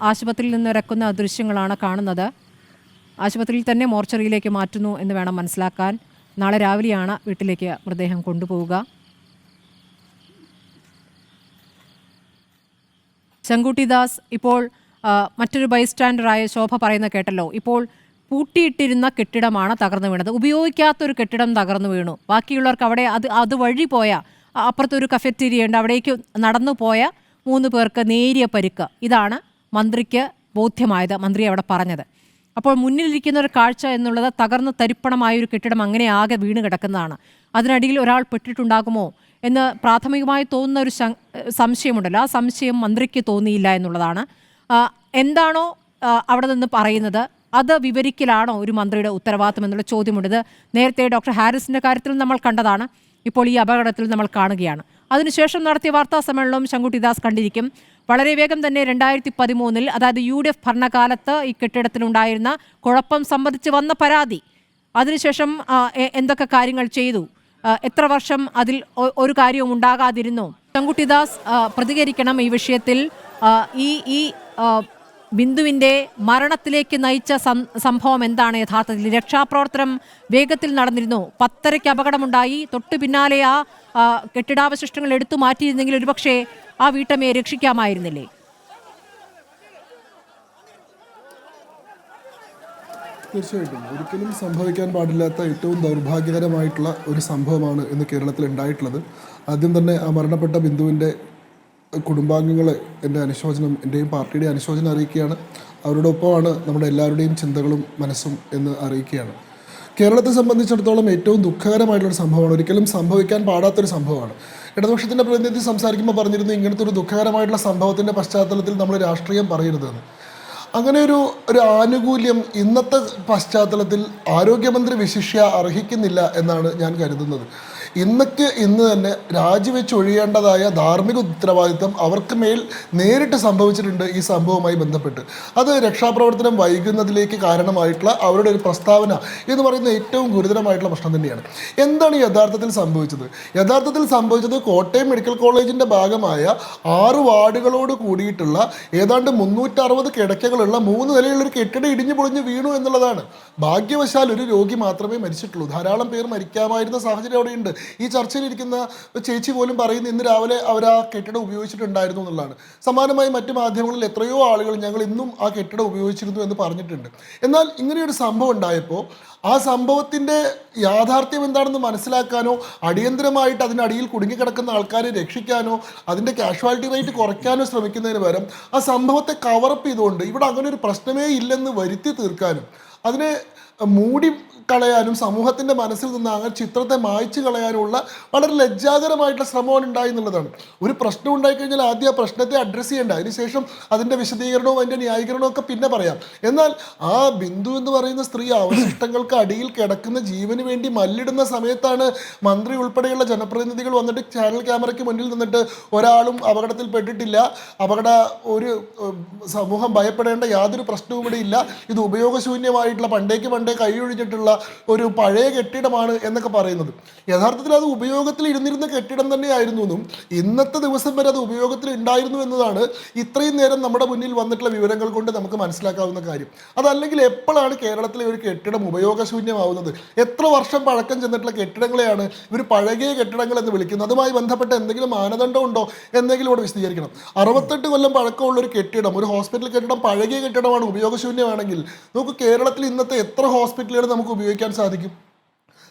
ആശുപത്രിയിൽ നിന്ന് ഇറക്കുന്ന ദൃശ്യങ്ങളാണ് കാണുന്നത്. ആശുപത്രിയിൽ തന്നെ മോർച്ചറിയിലേക്ക് മാറ്റുന്നു എന്ന് വേണം മനസ്സിലാക്കാൻ. നാളെ രാവിലെയാണ് വീട്ടിലേക്ക് മൃതദേഹം കൊണ്ടുപോവുക. ശങ്കുട്ടിദാസ്, ഇപ്പോൾ മറ്റൊരു ബൈസ്റ്റാൻഡറായ ശോഭ പറയുന്ന കേട്ടല്ലോ. ഇപ്പോൾ പൂട്ടിയിട്ടിരുന്ന കെട്ടിടമാണ് തകർന്നു വീണത്. ഉപയോഗിക്കാത്തൊരു കെട്ടിടം തകർന്നു വീണു. ബാക്കിയുള്ളവർക്ക് അവിടെ അത് വഴി പോയ അപ്പുറത്തൊരു കഫറ്റീരിയ ഉണ്ട്, അവിടേക്ക് നടന്നു പോയ 3 പേർക്ക് നേരിയ പരിക്ക്. ഇതാണ് മന്ത്രിക്ക് ബോധ്യമായത്, മന്ത്രി അവിടെ പറഞ്ഞത്. അപ്പോൾ മുന്നിലിരിക്കുന്ന ഒരു കാഴ്ച എന്നുള്ളത് തകർന്ന് തരിപ്പണമായൊരു കെട്ടിടം അങ്ങനെ ആകെ വീണ് കിടക്കുന്നതാണ്. അതിനടിയിൽ ഒരാൾ പെട്ടിട്ടുണ്ടാകുമോ എന്ന് പ്രാഥമികമായി തോന്നുന്ന ഒരു സംശയമുണ്ടല്ലോ. ആ സംശയം മന്ത്രിക്ക് തോന്നിയില്ല എന്നുള്ളതാണ്. എന്താണോ അവിടെ നിന്ന് പറയുന്നത് അത് വിവരിക്കലാണോ ഒരു മന്ത്രിയുടെ ഉത്തരവാദിത്തം എന്നുള്ള ചോദ്യമുണ്ട്. നേരത്തെ ഡോക്ടർ ഹാരിസിൻ്റെ കാര്യത്തിൽ നമ്മൾ കണ്ടതാണ്, ഇപ്പോൾ ഈ അപകടത്തിൽ നമ്മൾ കാണുകയാണ്. അതിനുശേഷം നടത്തിയ വാർത്താ സമ്മേളനവും ശങ്കുട്ടിദാസ് കണ്ടിരിക്കും. വളരെ വേഗം തന്നെ 2013 അതായത് UDF ഭരണകാലത്ത് ഈ കെട്ടിടത്തിലുണ്ടായിരുന്ന കുഴപ്പം സംബന്ധിച്ച് വന്ന പരാതി, അതിനുശേഷം എന്തൊക്കെ കാര്യങ്ങൾ ചെയ്തു, എത്ര വർഷം അതിൽ ഒരു കാര്യവും ഉണ്ടാകാതിരുന്നു. ശങ്കുട്ടിദാസ് പ്രതികരിക്കണം ഈ വിഷയത്തിൽ. ഈ ബിന്ദുവിൻ്റെ മരണത്തിലേക്ക് നയിച്ച സംഭവം എന്താണ് യഥാർത്ഥത്തിൽ? രക്ഷാപ്രവർത്തനം വേഗത്തിൽ നടന്നിരുന്നു. 10:30 അപകടമുണ്ടായി. തൊട്ടു പിന്നാലെ കെട്ടിടാവശിഷ്ടങ്ങൾ എടുത്തു മാറ്റിയിരുന്നെങ്കിൽ ഒരുപക്ഷെ ആ വീട്ടമ്മയെ രക്ഷിക്കാമായിരുന്നില്ലേ? തീർച്ചയായിട്ടും ഒരിക്കലും സംഭവിക്കാൻ പാടില്ലാത്ത ഏറ്റവും ദൗർഭാഗ്യകരമായിട്ടുള്ള ഒരു സംഭവമാണ് ഇന്ന് കേരളത്തിൽ ഉണ്ടായിട്ടുള്ളത്. ആദ്യം തന്നെ ആ മരണപ്പെട്ട ബിന്ദുവിൻ്റെ കുടുംബാംഗങ്ങളെ എൻ്റെ അനുശോചനം, എൻ്റെയും പാർട്ടിയുടെ അനുശോചനം അറിയിക്കുകയാണ്. അവരോടൊപ്പമാണ് നമ്മുടെ എല്ലാവരുടെയും ചിന്തകളും മനസ്സും എന്ന് അറിയിക്കുകയാണ്. കേരളത്തെ സംബന്ധിച്ചിടത്തോളം ഏറ്റവും ദുഃഖകരമായിട്ടുള്ളൊരു സംഭവമാണ്, ഒരിക്കലും സംഭവിക്കാൻ പാടാത്തൊരു സംഭവമാണ്. ഇടതുപക്ഷത്തിൻ്റെ പ്രതിനിധി സംസാരിക്കുമ്പോൾ പറഞ്ഞിരുന്നു ഇങ്ങനത്തെ ഒരു ദുഃഖകരമായിട്ടുള്ള സംഭവത്തിൻ്റെ പശ്ചാത്തലത്തിൽ നമ്മൾ രാഷ്ട്രീയം പറയരുതെന്ന്. അങ്ങനെ ഒരു ആനുകൂല്യം ഇന്നത്തെ പശ്ചാത്തലത്തിൽ ആരോഗ്യമന്ത്രി വിശിഷ്യ അർഹിക്കുന്നില്ല എന്നാണ് ഞാൻ കരുതുന്നത്. ഇന്ന് തന്നെ രാജിവെച്ചൊഴിയേണ്ടതായ ധാർമ്മിക ഉത്തരവാദിത്വം അവർക്ക് മേൽ നേരിട്ട് സംഭവിച്ചിട്ടുണ്ട് ഈ സംഭവവുമായി ബന്ധപ്പെട്ട്. അത് രക്ഷാപ്രവർത്തനം വൈകുന്നതിലേക്ക് കാരണമായിട്ടുള്ള അവരുടെ ഒരു പ്രസ്താവന എന്ന് പറയുന്ന ഏറ്റവും ഗുരുതരമായിട്ടുള്ള പ്രശ്നം തന്നെയാണ്. എന്താണ് യഥാർത്ഥത്തിൽ സംഭവിച്ചത്? കോട്ടയം മെഡിക്കൽ കോളേജിൻ്റെ ഭാഗമായ 6 വാർഡുകളോട് കൂടിയിട്ടുള്ള ഏതാണ്ട് 360 കിടക്കകളുള്ള 3 നിലയുള്ള ഒരു കെട്ടിടം ഇടിഞ്ഞു പൊളിഞ്ഞ് വീണു എന്നുള്ളതാണ്. ഭാഗ്യവശാൽ ഒരു രോഗി മാത്രമേ മരിച്ചിട്ടുള്ളൂ. ധാരാളം പേർ മരിക്കാമായിരുന്ന സാഹചര്യം അവിടെയുണ്ട്. ഈ ചർച്ചയിലിരിക്കുന്ന ചേച്ചി പോലും പറയുന്നു ഇന്ന് രാവിലെ അവർ ആ കെട്ടിടം ഉപയോഗിച്ചിട്ടുണ്ടായിരുന്നു എന്നുള്ളതാണ്. സമാനമായി മറ്റു മാധ്യമങ്ങളിൽ എത്രയോ ആളുകൾ ഞങ്ങൾ ഇന്നും ആ കെട്ടിടം ഉപയോഗിച്ചിരുന്നു എന്ന് പറഞ്ഞിട്ടുണ്ട്. എന്നാൽ ഇങ്ങനെയൊരു സംഭവം ഉണ്ടായപ്പോൾ ആ സംഭവത്തിൻ്റെ യാഥാർത്ഥ്യം എന്താണെന്ന് മനസ്സിലാക്കാനോ അടിയന്തരമായിട്ട് അതിനടിയിൽ കുടുങ്ങിക്കിടക്കുന്ന ആൾക്കാരെ രക്ഷിക്കാനോ അതിൻ്റെ കാഷ്വാലിറ്റി റേറ്റ് കുറയ്ക്കാനോ ശ്രമിക്കുന്നതിന് പകരം ആ സംഭവത്തെ കവറപ്പ് ചെയ്തുകൊണ്ട് ഇവിടെ അങ്ങനെ ഒരു പ്രശ്നമേ ഇല്ലെന്ന് വരുത്തി തീർക്കാനും അതിനെ മൂടി കളയാനും സമൂഹത്തിൻ്റെ മനസ്സിൽ നിന്ന് അങ്ങനെ ചിത്രത്തെ മായ്ച്ചു കളയാനുള്ള വളരെ ലജ്ജാകരമായിട്ടുള്ള ശ്രമമാണ് ഉണ്ടായി എന്നുള്ളതാണ്. ഒരു പ്രശ്നം ഉണ്ടായിക്കഴിഞ്ഞാൽ ആദ്യം ആ പ്രശ്നത്തെ അഡ്രസ്സ് ചെയ്യേണ്ട, അതിനുശേഷം അതിൻ്റെ വിശദീകരണവും അതിൻ്റെ ന്യായീകരണവും ഒക്കെ പിന്നെ പറയാം. എന്നാൽ ആ ബിന്ദു എന്ന് പറയുന്ന സ്ത്രീ അവശിഷ്ടങ്ങൾക്ക് അടിയിൽ കിടക്കുന്ന ജീവന് വേണ്ടി മല്ലിടുന്ന സമയത്താണ് മന്ത്രി ഉൾപ്പെടെയുള്ള ജനപ്രതിനിധികൾ വന്നിട്ട് ചാനൽ ക്യാമറയ്ക്ക് മുന്നിൽ നിന്നിട്ട് ഒരാളും അപകടത്തിൽപ്പെട്ടിട്ടില്ല, ഒരു സമൂഹം ഭയപ്പെടേണ്ട യാതൊരു പ്രശ്നവും ഇവിടെ ഇല്ല, ഇത് ഉപയോഗശൂന്യമായിട്ടുള്ള പണ്ടേ കൈയൊഴിഞ്ഞിട്ടുള്ള ഒരു പഴയ കെട്ടിടമാണ് എന്നൊക്കെ പറയുന്നത്. യഥാർത്ഥത്തിൽ അത് ഉപയോഗത്തിൽ ഇരുന്നിരുന്ന കെട്ടിടം തന്നെയായിരുന്നു എന്നും ഇന്നത്തെ ദിവസം വരെ അത് ഉപയോഗത്തിൽ ഉണ്ടായിരുന്നു എന്നതാണ് ഇത്രയും നേരം നമ്മുടെ മുന്നിൽ വന്നിട്ടുള്ള വിവരങ്ങൾ കൊണ്ട് നമുക്ക് മനസ്സിലാക്കാവുന്ന കാര്യം. അതല്ലെങ്കിൽ എപ്പോഴാണ് കേരളത്തിലെ ഒരു കെട്ടിടം ഉപയോഗശൂന്യമാവുന്നത്? എത്ര വർഷം പഴക്കം ചെന്നിട്ടുള്ള കെട്ടിടങ്ങളെയാണ് ഇവർ പഴകിയ കെട്ടിടങ്ങൾ എന്ന് വിളിക്കുന്നത്? അതുമായി ബന്ധപ്പെട്ട എന്തെങ്കിലും മാനദണ്ഡം ഉണ്ടോ എന്നെങ്കിലും ഇവിടെ വിശദീകരിക്കണം. 68 കൊല്ലം പഴക്കമുള്ള ഒരു കെട്ടിടം, ഒരു ഹോസ്പിറ്റൽ കെട്ടിടം പഴകിയ കെട്ടിടമാണ്, ഉപയോഗശൂന്യമാണെങ്കിൽ നമുക്ക് കേരളത്തിൽ ഇന്നത്തെ എത്ര ഹോസ്പിറ്റലുകൾ നമുക്ക് ഉപയോഗിക്കാൻ സാധിക്കും?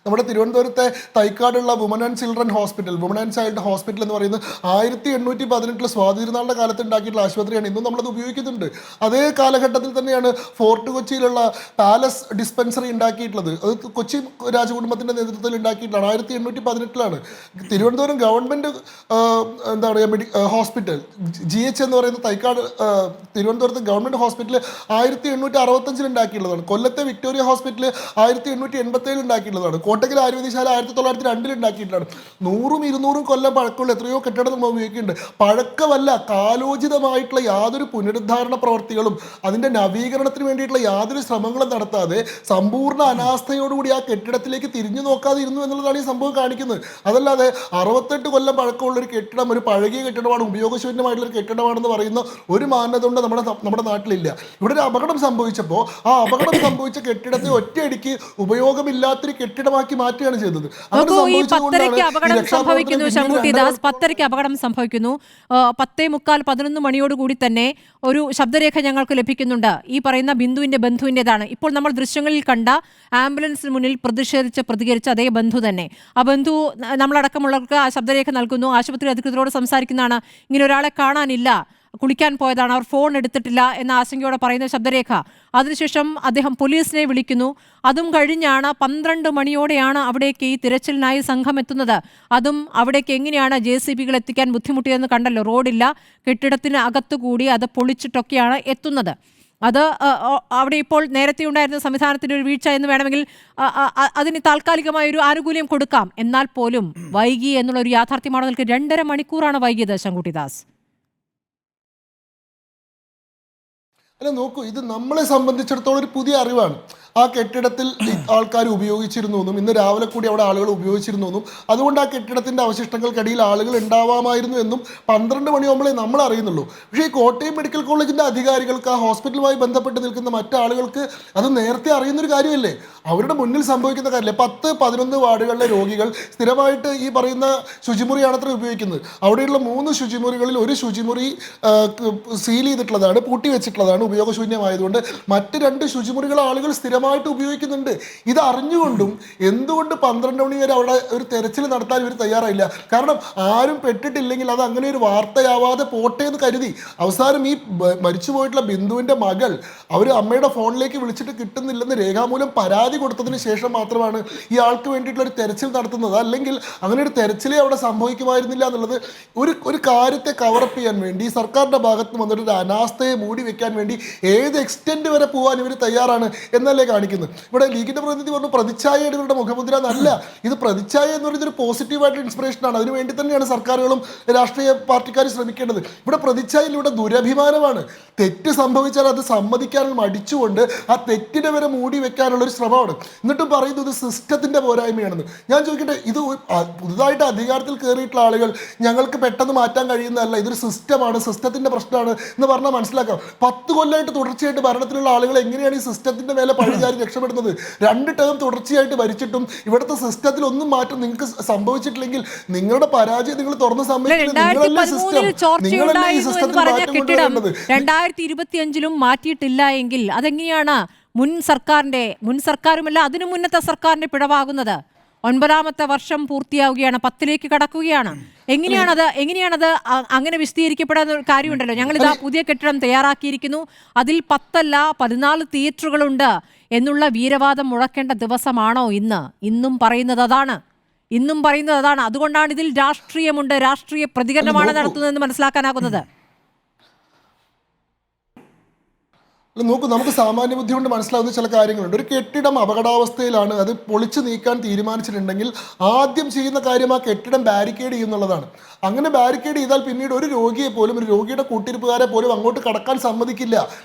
നമ്മുടെ തിരുവനന്തപുരത്തെ തൈക്കാടുള്ള woman and children hospital, woman and child hospital എന്ന് പറയുന്നത് 1818 സ്വാതി തിരുനാളിൻ്റെ കാലത്ത് ഉണ്ടാക്കിയിട്ടുള്ള ആശുപത്രിയാണ്. ഇന്നും നമ്മളത് ഉപയോഗിക്കുന്നുണ്ട്. അതേ കാലഘട്ടത്തിൽ തന്നെയാണ് ഫോർട്ട് കൊച്ചിയിലുള്ള പാലസ് ഡിസ്പെൻസറി ഉണ്ടാക്കിയിട്ടുള്ളത്. അത് കൊച്ചി രാജകുടുംബത്തിൻ്റെ നേതൃത്വത്തിൽ ഉണ്ടാക്കിയിട്ടുള്ളതാണ്. 1818 തിരുവനന്തപുരം ഗവൺമെൻറ് എന്താ പറയുക ഹോസ്പിറ്റൽ GH എന്ന് പറയുന്ന തൈക്കാട് തിരുവനന്തപുരത്ത് ഗവൺമെൻറ് ഹോസ്പിറ്റൽ 1865 ഉണ്ടാക്കിയിട്ടുള്ളതാണ്. കൊല്ലത്തെ വിക്ടോറിയ ഹോസ്പിറ്റൽ 1887 ഉണ്ടാക്കിയിട്ടുള്ളതാണ്. കോട്ടക്കൽ ആയുർവേദശാല 1902 ഉണ്ടാക്കിയിട്ടാണ്. 100-200 കൊല്ലം പഴക്കമുള്ള എത്രയോ കെട്ടിടം നമ്മൾ ഉപയോഗിക്കുന്നുണ്ട്. പഴക്കമല്ല, കാലോചിതമായിട്ടുള്ള യാതൊരു പുനരുദ്ധാരണ പ്രവർത്തികളും അതിൻ്റെ നവീകരണത്തിന് വേണ്ടിയിട്ടുള്ള യാതൊരു ശ്രമങ്ങളും നടത്താതെ സമ്പൂർണ്ണ അനാസ്ഥയോടുകൂടി ആ കെട്ടിടത്തിലേക്ക് തിരിഞ്ഞു നോക്കാതെ ഇരുന്നു എന്നുള്ളതാണ് ഈ സംഭവം കാണിക്കുന്നത്. അതല്ലാതെ 68 കൊല്ലം പഴക്കമുള്ള ഒരു കെട്ടിടം ഒരു പഴകിയ കെട്ടിടമാണ്, ഉപയോഗശൂന്യമായിട്ടുള്ള ഒരു കെട്ടിടമാണെന്ന് പറയുന്ന ഒരു മാനദണ്ഡം നമ്മുടെ നാട്ടിലില്ല. ഇവിടെ ഒരു അപകടം സംഭവിച്ചപ്പോൾ ആ അപകടം സംഭവിച്ച കെട്ടിടത്തെ ഒറ്റയടിക്ക് ഉപയോഗമില്ലാത്തൊരു കെട്ടിടമാക്കി മാറ്റുകയാണ് ചെയ്തത്. ഈ 10:30 അപകടം സംഭവിക്കുന്നു ശങ്കുട്ടിദാസ്, 10:30 അപകടം സംഭവിക്കുന്നു. 10:45-11 മണിയോടുകൂടി തന്നെ ഒരു ശബ്ദരേഖ ഞങ്ങൾക്ക് ലഭിക്കുന്നുണ്ട്. ഈ പറയുന്ന ബിന്ദുവിന്റെ ബന്ധുവിൻ്റെതാണ്. ഇപ്പോൾ നമ്മൾ ദൃശ്യങ്ങളിൽ കണ്ട ആംബുലൻസിന് മുന്നിൽ പ്രതികരിച്ച അതേ ബന്ധു തന്നെ. ആ ബന്ധു നമ്മളടക്കമുള്ളവർക്ക് ആ ശബ്ദരേഖ നൽകുന്നു. ആശുപത്രി അധികൃതരോട് സംസാരിക്കുന്നതാണ്. ഇങ്ങനെ ഒരാളെ കാണാനില്ല, കുളിക്കാൻ പോയതാണ്, അവർ ഫോൺ എടുത്തിട്ടില്ല എന്ന ആശങ്കയോടെ പറയുന്ന ശബ്ദരേഖ. അതിനുശേഷം അദ്ദേഹം പോലീസിനെ വിളിക്കുന്നു. അതും കഴിഞ്ഞാണ് 12 മണിയോടെയാണ് അവിടേക്ക് ഈ തിരച്ചിലിനായി സംഘം എത്തുന്നത്. അതും അവിടേക്ക് എങ്ങനെയാണ് JCBകൾ എത്തിക്കാൻ ബുദ്ധിമുട്ടിയതെന്ന് കണ്ടല്ലോ. റോഡില്ല, കെട്ടിടത്തിന് അകത്തുകൂടി അത് പൊളിച്ചിട്ടൊക്കെയാണ് എത്തുന്നത്. അത് അവിടെ ഇപ്പോൾ നേരത്തെ ഉണ്ടായിരുന്ന സംവിധാനത്തിൻ്റെ ഒരു വീഴ്ച എന്ന് വേണമെങ്കിൽ അതിന് താൽക്കാലികമായ ഒരു ആനുകൂല്യം കൊടുക്കാം. എന്നാൽ പോലും വൈകി എന്നുള്ളൊരു യാഥാർത്ഥ്യമാണ്. നിങ്ങൾക്ക് 2.5 മണിക്കൂറാണ് വൈകിയത് ശങ്കുട്ടിദാസ്. അല്ല നോക്കൂ, ഇത് നമ്മളെ സംബന്ധിച്ചിടത്തോളം ഒരു പുതിയ അറിവാണ്. ആ കെട്ടിടത്തിൽ ആൾക്കാർ ഉപയോഗിച്ചിരുന്നു എന്നും ഇന്ന് രാവിലെ കൂടി അവിടെ ആളുകൾ ഉപയോഗിച്ചിരുന്നു എന്നും അതുകൊണ്ട് ആ കെട്ടിടത്തിൻ്റെ അവശിഷ്ടങ്ങൾക്കിടയിൽ ആളുകൾ ഉണ്ടാവാമായിരുന്നു എന്നും 12 മണിയാകുമ്പോഴേ നമ്മൾ അറിയുന്നുള്ളൂ. പക്ഷേ ഈ കോട്ടയം മെഡിക്കൽ കോളേജിൻ്റെ അധികാരികൾക്ക്, ആ ഹോസ്പിറ്റലുമായി ബന്ധപ്പെട്ട് നിൽക്കുന്ന മറ്റാളുകൾക്ക് അത് നേരത്തെ അറിയുന്നൊരു കാര്യമല്ലേ? അവരുടെ മുന്നിൽ സംഭവിക്കുന്ന കാര്യമല്ലേ? 10-11 വാർഡുകളിലെ രോഗികൾ സ്ഥിരമായിട്ട് ഈ പറയുന്ന ശുചിമുറിയാണത്ര ഉപയോഗിക്കുന്നത്. അവിടെയുള്ള 3 ശുചിമുറികളിൽ ഒരു ശുചിമുറി സീൽ ചെയ്തിട്ടുള്ളതാണ്, പൂട്ടി വെച്ചിട്ടുള്ളതാണ് ഉപയോഗശൂന്യമായതുകൊണ്ട്. മറ്റ് 2 ശുചിമുറികൾ ആളുകൾ സ്ഥിരമായിട്ട് ഉപയോഗിക്കുന്നുണ്ട്. ഇത് അറിഞ്ഞുകൊണ്ടും എന്തുകൊണ്ട് 12 മണി വരെ അവിടെ ഒരു തെരച്ചിൽ നടത്താൻ ഇവർ തയ്യാറായില്ല? കാരണം ആരും പെട്ടിട്ടില്ലെങ്കിൽ അത് അങ്ങനെ ഒരു വാർത്തയാവാതെ പോട്ടെ എന്ന് കരുതി. അവസാനം ഈ മരിച്ചുപോയിട്ടുള്ള ബിന്ദുവിൻ്റെ മകൾ അവർ അമ്മയുടെ ഫോണിലേക്ക് വിളിച്ചിട്ട് കിട്ടുന്നില്ലെന്ന് രേഖാമൂലം പരാതി കൊടുത്തതിന് ശേഷം മാത്രമാണ് ഈ ആൾക്ക് വേണ്ടിയിട്ടുള്ള ഒരു തെരച്ചിൽ നടത്തുന്നത്. അല്ലെങ്കിൽ അങ്ങനെ ഒരു തെരച്ചിലേ അവിടെ സംഭവിക്കുമായിരുന്നില്ല എന്നുള്ളത് ഒരു കാര്യത്തെ കവറപ്പ് ചെയ്യാൻ വേണ്ടി സർക്കാരിൻ്റെ ഭാഗത്ത് വന്നിട്ട് ഒരു അനാസ്ഥയെ മൂടി വെക്കാൻ വേണ്ടി ഏത് എക്സ്റ്റെൻഡ് വരെ പോകാൻ ഇവർ തയ്യാറാണ് എന്നല്ലേ കാണിക്കുന്നത്. ഇവിടെ ലീഗിന്റെ പ്രതിനിധി പറഞ്ഞു പ്രതിച്ഛായയാണ് ഇവരുടെ മുഖമുദ്ര എന്നല്ല. ഇത് പ്രതിച്ഛായ എന്ന് പറയുന്നത് ഒരു പോസിറ്റീവായിട്ടുള്ള ഇൻസ്പിറേഷനാണ്. അതിനു വേണ്ടി തന്നെയാണ് സർക്കാരുകളും രാഷ്ട്രീയ പാർട്ടിക്കാരും ശ്രമിക്കേണ്ടത്. ഇവിടെ പ്രതിച്ഛായയിലൂടെ ദുരഭിമാനമാണ്. തെറ്റ് സംഭവിച്ചാൽ അത് സമ്മതിക്കാൻ മടിച്ചുകൊണ്ട് ആ തെറ്റിനെ വരെ മൂടി വെക്കാനുള്ള ഒരു ശ്രമമാണ്. എന്നിട്ടും പറയുന്നത് സിസ്റ്റത്തിന്റെ പോരായ്മയാണെന്ന്. ഞാൻ ചോദിക്കട്ടെ, ഇത് പുതുതായിട്ട് അധികാരത്തിൽ കയറിയിട്ടുള്ള ആളുകൾ ഞങ്ങൾക്ക് പെട്ടെന്ന് മാറ്റാൻ കഴിയുന്നതല്ല, ഇതൊരു സിസ്റ്റമാണ്, സിസ്റ്റത്തിന്റെ പ്രശ്നമാണ് എന്ന് പറഞ്ഞാൽ മനസ്സിലാക്കാം. 10 കൊല്ലമായിട്ട് തുടർച്ചയായിട്ട് ഭരണത്തിലുള്ള ആളുകൾ എങ്ങനെയാണ് ഈ സിസ്റ്റത്തിന്റെ മേലെ പഴിചാരി രക്ഷപ്പെടുന്നത്? 2 ടേം തുടർച്ചയായിട്ട് ഭരിച്ചിട്ടും ഇവിടുത്തെ സിസ്റ്റത്തിൽ ഒന്നും മാറ്റം നിങ്ങൾക്ക് സംഭവിച്ചിട്ടില്ലെങ്കിൽ നിങ്ങളുടെ പരാജയം നിങ്ങൾ തുറന്ന് സമ്മതിക്കില്ല. നിങ്ങളല്ലേ സിസ്റ്റം, നിങ്ങളല്ലേ ഈ സിസ്റ്റത്തിൽ മാറ്റം കൊണ്ടുവരേണ്ടത്. 2025 മാറ്റിയിട്ടില്ല എങ്കിൽ അതെങ്ങനെയാണ് മുൻ സർക്കാരുമല്ല അതിനു മുന്നത്തെ സർക്കാരിന്റെ പിഴവാകുന്നത്? 9ാമത്തെ വർഷം പൂർത്തിയാവുകയാണ്, 10ലേക്ക് കടക്കുകയാണ്. എങ്ങനെയാണത് അങ്ങനെ വിശദീകരിക്കപ്പെടാൻ കാര്യമുണ്ടല്ലോ. ഞങ്ങളിതാ പുതിയ കെട്ടിടം തയ്യാറാക്കിയിരിക്കുന്നു, അതിൽ 10 അല്ല 14 തിയേറ്ററുകളുണ്ട് എന്നുള്ള വീരവാദം മുഴക്കേണ്ട ദിവസമാണോ ഇന്നും പറയുന്നത് അതാണ്. അതുകൊണ്ടാണ് ഇതിൽ രാഷ്ട്രീയമുണ്ട്, രാഷ്ട്രീയ പ്രതികരണമാണ് നടത്തുന്നതെന്ന് മനസ്സിലാക്കാനാകുന്നത്. നോക്കൂ, നമുക്ക് സാമാന്യ ബുദ്ധി കൊണ്ട് മനസ്സിലാവുന്ന ചില കാര്യങ്ങളുണ്ട്. ഒരു കെട്ടിടം അപകടാവസ്ഥയിലാണ്, അത് പൊളിച്ചു നീക്കാൻ തീരുമാനിച്ചിട്ടുണ്ടെങ്കിൽ ആദ്യം ചെയ്യുന്ന കാര്യം ആ കെട്ടിടം ബാരിക്കേഡ് ചെയ്യുന്നുള്ളതാണ്. അങ്ങനെ ബാരിക്കേഡ് ചെയ്താൽ പിന്നീട് ഒരു രോഗിയെ പോലും, ഒരു രോഗിയുടെ കൂട്ടിരിപ്പുകാരെ പോലും അങ്ങോട്ട് കടക്കാൻ സമ്മതിക്കില്ല.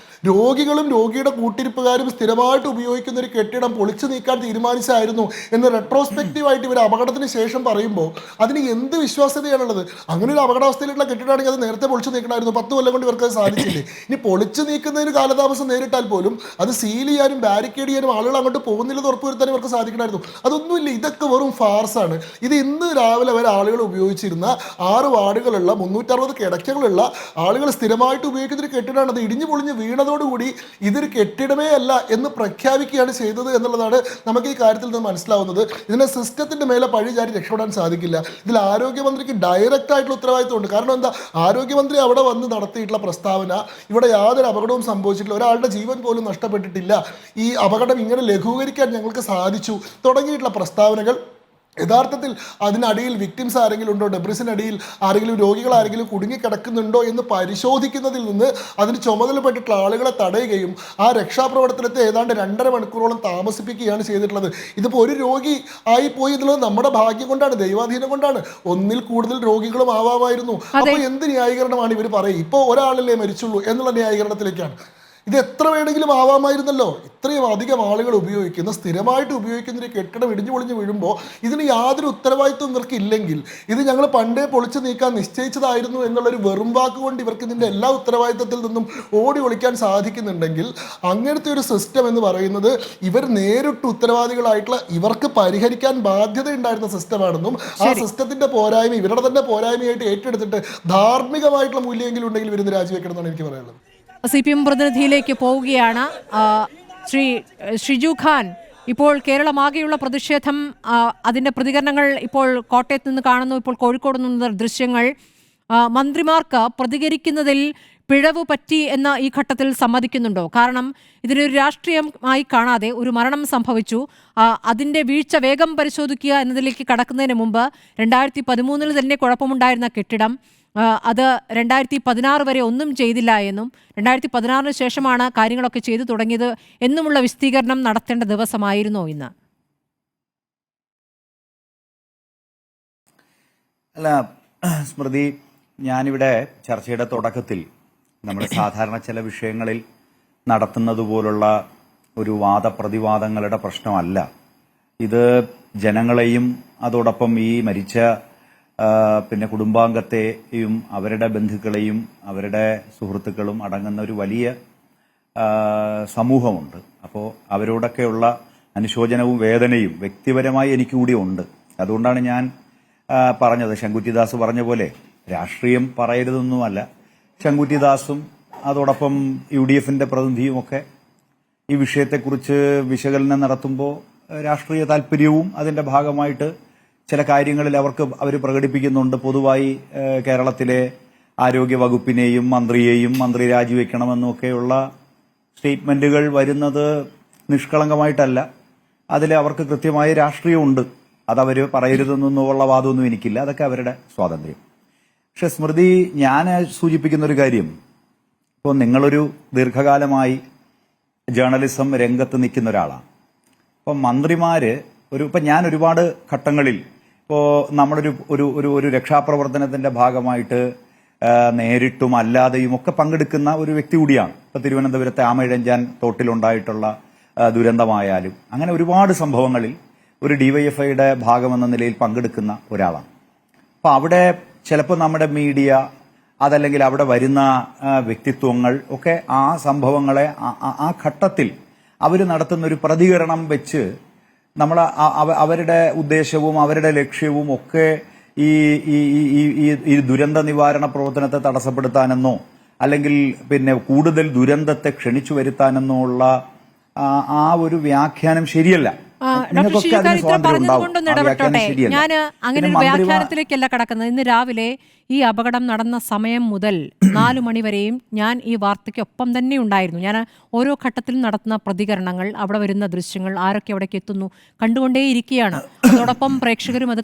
രോഗികളും രോഗിയുടെ കൂട്ടിരിപ്പുകാരും സ്ഥിരമായിട്ട് ഉപയോഗിക്കുന്ന ഒരു കെട്ടിടം പൊളിച്ചു നീക്കാൻ തീരുമാനിച്ചായിരുന്നു എന്ന് റെട്രോസ്പെക്റ്റീവായിട്ട് ഇവർ അപകടത്തിന് ശേഷം പറയുമ്പോൾ അതിന് എന്ത് വിശ്വാസ്യതയാണുള്ളത്? അങ്ങനെ ഒരു അപകടാവസ്ഥയിലുള്ള കെട്ടിടമാണെങ്കിൽ അത് നേരത്തെ പൊളിച്ചു നീക്കണമായിരുന്നു. 10 കൊല്ലം കൊണ്ട് ഇവർക്ക് അത് സാധിച്ചില്ലേ? ഇനി പൊളിച്ചു നീക്കുന്നതിന് കാലതാമസം നേരിട്ടാൽ പോലും അത് സീൽ ചെയ്യാനും ബാരിക്കേഡ് ചെയ്യാനും ആളുകൾ അങ്ങോട്ട് പോകുന്നില്ലെന്ന് ഉറപ്പുവരുത്താനും ഇവർക്ക് സാധിക്കണമായിരുന്നു. അതൊന്നുമില്ല. ഇതൊക്കെ വെറും ഫാർസാണ്. ഇത് ഇന്ന് രാവിലെ വരെ ആളുകൾ ഉപയോഗിച്ചിരുന്ന 6 വാർഡുകളുള്ള 360 കിടക്കകളുള്ള ആളുകൾ സ്ഥിരമായിട്ട് ഉപയോഗിക്കുന്ന ഒരു കെട്ടിടമാണ്. അത് ഇടിഞ്ഞു പൊളിഞ്ഞ് വീണതോടുകൂടി ഇതൊരു കെട്ടിടമേ അല്ല എന്ന് പ്രഖ്യാപിക്കുകയാണ് ചെയ്തത് എന്നുള്ളതാണ് നമുക്ക് ഈ കാര്യത്തിൽ നിന്ന് മനസ്സിലാവുന്നത്. ഇതിനെ സിസ്റ്റത്തിന്റെ മേലെ പഴിചാരി രക്ഷപ്പെടാൻ സാധിക്കില്ല. ഇതിൽ ആരോഗ്യമന്ത്രിക്ക് ഡയറക്റ്റ് ആയിട്ടുള്ള ഉത്തരവാദിത്വമുണ്ട്. കാരണം എന്താ, ആരോഗ്യമന്ത്രി അവിടെ വന്ന് നടത്തിയിട്ടുള്ള പ്രസ്താവന ഇവിടെ യാതൊരു അപകടവും സംഭവിച്ചിട്ടില്ല, ഒരാളുടെ ജീവൻ പോലും നഷ്ടപ്പെട്ടിട്ടില്ല, ഈ അപകടം ഇങ്ങനെ ലഘൂകരിക്കാൻ ഞങ്ങൾക്ക് സാധിച്ചു തുടങ്ങിയിട്ടുള്ള പ്രസ്താവനകൾ യഥാർത്ഥത്തിൽ അതിനടിയിൽ വിക്ടിംസ് ആരെങ്കിലും ഉണ്ടോ, ഡെബ്രിസിനടിയിൽ ആരെങ്കിലും രോഗികൾ ആരെങ്കിലും കുടുങ്ങിക്കിടക്കുന്നുണ്ടോ എന്ന് പരിശോധിക്കുന്നതിൽ നിന്ന് അതിന് ചുമതലപ്പെട്ടിട്ടുള്ള ആളുകളെ തടയുകയും ആ രക്ഷാപ്രവർത്തനത്തെ ഏതാണ്ട് 2.5 മണിക്കൂറോളം താമസിപ്പിക്കുകയാണ് ചെയ്തിട്ടുള്ളത്. ഇതിപ്പോൾ ഒരു രോഗി ആയിപ്പോയി എന്നുള്ളത് നമ്മുടെ ഭാഗ്യം കൊണ്ടാണ്, ദൈവാധീനം കൊണ്ടാണ്. 1-ൽ കൂടുതൽ രോഗികളും ആവാമായിരുന്നു. അപ്പോൾ എന്ത് ന്യായീകരണമാണ് ഇവർ പറയുക? ഇപ്പോൾ ഒരാളല്ലേ മരിച്ചുള്ളൂ എന്നുള്ള ന്യായീകരണത്തിലേക്കാണ്. ഇത് എത്ര വേണമെങ്കിലും ആവാമായിരുന്നല്ലോ. ഇത്രയും അധികം ആളുകൾ ഉപയോഗിക്കുന്ന, സ്ഥിരമായിട്ട് ഉപയോഗിക്കുന്ന ഒരു കെട്ടിടം ഇടിഞ്ഞു പൊളിഞ്ഞ് വീഴുമ്പോൾ ഇതിന് യാതൊരു ഉത്തരവാദിത്വം ഇവർക്ക് ഇല്ലെങ്കിൽ, ഇത് ഞങ്ങൾ പണ്ടേ പൊളിച്ചു നീക്കാൻ നിശ്ചയിച്ചതായിരുന്നു എന്നുള്ളൊരു വെറും വാക്കുകൊണ്ട് ഇവർക്ക് ഇതിൻ്റെ എല്ലാ ഉത്തരവാദിത്വത്തിൽ നിന്നും ഓടി ഒളിക്കാൻ സാധിക്കുന്നുണ്ടെങ്കിൽ, അങ്ങനത്തെ ഒരു സിസ്റ്റം എന്ന് പറയുന്നത് ഇവർ നേരിട്ട് ഉത്തരവാദികളായിട്ടുള്ള, ഇവർക്ക് പരിഹരിക്കാൻ ബാധ്യത ഉണ്ടായിരുന്ന സിസ്റ്റമാണെന്നും ആ സിസ്റ്റത്തിന്റെ പോരായ്മ ഇവരുടെ തന്നെ പോരായ്മയായിട്ട് ഏറ്റെടുത്തിട്ട് ധാർമ്മികമായിട്ടുള്ള മൂല്യമെങ്കിലും ഉണ്ടെങ്കിൽ ഇവരിന്ന് രാജിവെക്കണം എന്നാണ് എനിക്ക് പറയാനുള്ളത്. CPM പ്രതിനിധിയിലേക്ക് പോവുകയാണ്. ശ്രീ ഷിജു ഖാൻ, ഇപ്പോൾ കേരളമാകെയുള്ള പ്രതിഷേധം, അതിൻ്റെ പ്രതികരണങ്ങൾ ഇപ്പോൾ കോട്ടയത്ത് നിന്ന് കാണുന്നു, ഇപ്പോൾ കോഴിക്കോട് നിന്ന് ദൃശ്യങ്ങൾ. മന്ത്രിമാർക്ക് പ്രതികരിക്കുന്നതിൽ പിഴവ് പറ്റി എന്ന് ഈ ഘട്ടത്തിൽ സമ്മതിക്കുന്നുണ്ടോ? കാരണം ഇതിനൊരു രാഷ്ട്രീയമായി കാണാതെ ഒരു മരണം സംഭവിച്ചു, അതിൻ്റെ വീഴ്ച വേഗം പരിശോധിക്കുക എന്നതിലേക്ക് കടക്കുന്നതിന് മുമ്പ് 2013 തന്നെ കുഴപ്പമുണ്ടായിരുന്ന കെട്ടിടം, അത് 2016 വരെ ഒന്നും ചെയ്തില്ല എന്നും 2016 ശേഷമാണ് കാര്യങ്ങളൊക്കെ ചെയ്തു തുടങ്ങിയത് എന്നുമുള്ള വിശദീകരണം നടത്തേണ്ട ദിവസമായിരുന്നോ ഇന്ന്? അല്ല സ്മൃതി, ഞാനിവിടെ ചർച്ചയുടെ തുടക്കത്തിൽ നമ്മൾ സാധാരണ ചില വിഷയങ്ങളിൽ നടത്തുന്നത് പോലുള്ള ഒരു വാദപ്രതിവാദങ്ങളുടെ പ്രശ്നമല്ല ഇത്. ജനങ്ങളെയും അതോടൊപ്പം ഈ മരിച്ച പിന്നെ കുടുംബാംഗത്തെയും അവരുടെ ബന്ധുക്കളെയും അവരുടെ സുഹൃത്തുക്കളും അടങ്ങുന്ന ഒരു വലിയ സമൂഹമുണ്ട്. അപ്പോൾ അവരോടൊക്കെയുള്ള അനുശോചനവും വേദനയും വ്യക്തിപരമായി എനിക്ക് കൂടി ഉണ്ട്. അതുകൊണ്ടാണ് ഞാൻ പറഞ്ഞത്, ശങ്കുറ്റിദാസ് പറഞ്ഞ പോലെ രാഷ്ട്രീയം പറയരുതെന്നുമല്ല. ശങ്കുറ്റിദാസും അതോടൊപ്പം UDFന്റെ പ്രതിനിധിയുമൊക്കെ ഈ വിഷയത്തെക്കുറിച്ച് വിശകലനം നടത്തുമ്പോൾ രാഷ്ട്രീയ താല്പര്യവും അതിന്റെ ഭാഗമായിട്ട് ചില കാര്യങ്ങളിൽ അവർ പ്രകടിപ്പിക്കുന്നുണ്ട്. പൊതുവായി കേരളത്തിലെ ആരോഗ്യ വകുപ്പിനെയും മന്ത്രിയെയും മന്ത്രി രാജിവെക്കണമെന്നൊക്കെയുള്ള സ്റ്റേറ്റ്മെന്റുകൾ വരുന്നത് നിഷ്കളങ്കമായിട്ടല്ല. അതിൽ അവർക്ക് കൃത്യമായ രാഷ്ട്രീയമുണ്ട്. അതവർ പറയരുതെന്നുള്ള വാദമൊന്നും എനിക്കില്ല. അതൊക്കെ അവരുടെ സ്വാതന്ത്ര്യം. പക്ഷെ സ്മൃതി, ഞാൻ സൂചിപ്പിക്കുന്ന ഒരു കാര്യം, ഇപ്പോൾ നിങ്ങളൊരു ദീർഘകാലമായി ജേർണലിസം രംഗത്ത് നിൽക്കുന്ന ഒരാളാണ്. അപ്പം മന്ത്രിമാര് ഇപ്പം ഞാൻ ഒരുപാട് ഘട്ടങ്ങളിൽ ഇപ്പോൾ നമ്മളൊരു ഒരു ഒരു ഒരു രക്ഷാപ്രവർത്തനത്തിന്റെ ഭാഗമായിട്ട് നേരിട്ടും അല്ലാതെയും ഒക്കെ പങ്കെടുക്കുന്ന ഒരു വ്യക്തി കൂടിയാണ്. ഇപ്പം തിരുവനന്തപുരത്തെ ആമയിഴഞ്ചാൻ തോട്ടിലുണ്ടായിട്ടുള്ള ദുരന്തമായാലും അങ്ങനെ ഒരുപാട് സംഭവങ്ങളിൽ ഒരു ഡിവൈഎഫ്ഐയുടെ ഭാഗമെന്ന നിലയിൽ പങ്കെടുക്കുന്ന ഒരാളാണ്. അപ്പം അവിടെ ചിലപ്പോൾ നമ്മുടെ മീഡിയ അതല്ലെങ്കിൽ അവിടെ വരുന്ന വ്യക്തിത്വങ്ങൾ ഒക്കെ ആ സംഭവങ്ങളെ ആ ഘട്ടത്തിൽ അവർ നടത്തുന്ന ഒരു പ്രതികരണം വെച്ച് നമ്മൾ അവരുടെ ഉദ്ദേശവും അവരുടെ ലക്ഷ്യവും ഒക്കെ ഈ ദുരന്ത നിവാരണ പ്രവർത്തനത്തെ തടസ്സപ്പെടുത്താനെന്നോ അല്ലെങ്കിൽ പിന്നെ കൂടുതൽ ദുരന്തത്തെ ക്ഷണിച്ചു വരുത്താനെന്നോ ഉള്ള ആ ഒരു വ്യാഖ്യാനം ശരിയല്ല. ഞാൻ അങ്ങനെ ഒരു വ്യാഖ്യാനത്തിലേക്കല്ല കടക്കുന്നത്. ഇന്ന് രാവിലെ ഈ അപകടം നടന്ന സമയം മുതൽ 4 മണി വരെയും ഞാൻ ഈ വാർത്തയ്ക്കൊപ്പം തന്നെ ഉണ്ടായിരുന്നു. ഞാൻ ഓരോ ഘട്ടത്തിലും നടത്തുന്ന പ്രതികരണങ്ങൾ, അവിടെ വരുന്ന ദൃശ്യങ്ങൾ, ആരൊക്കെ അവിടേക്ക് എത്തുന്നു കണ്ടുകൊണ്ടേയിരിക്കുകയാണ്. അതോടൊപ്പം പ്രേക്ഷകരും അത്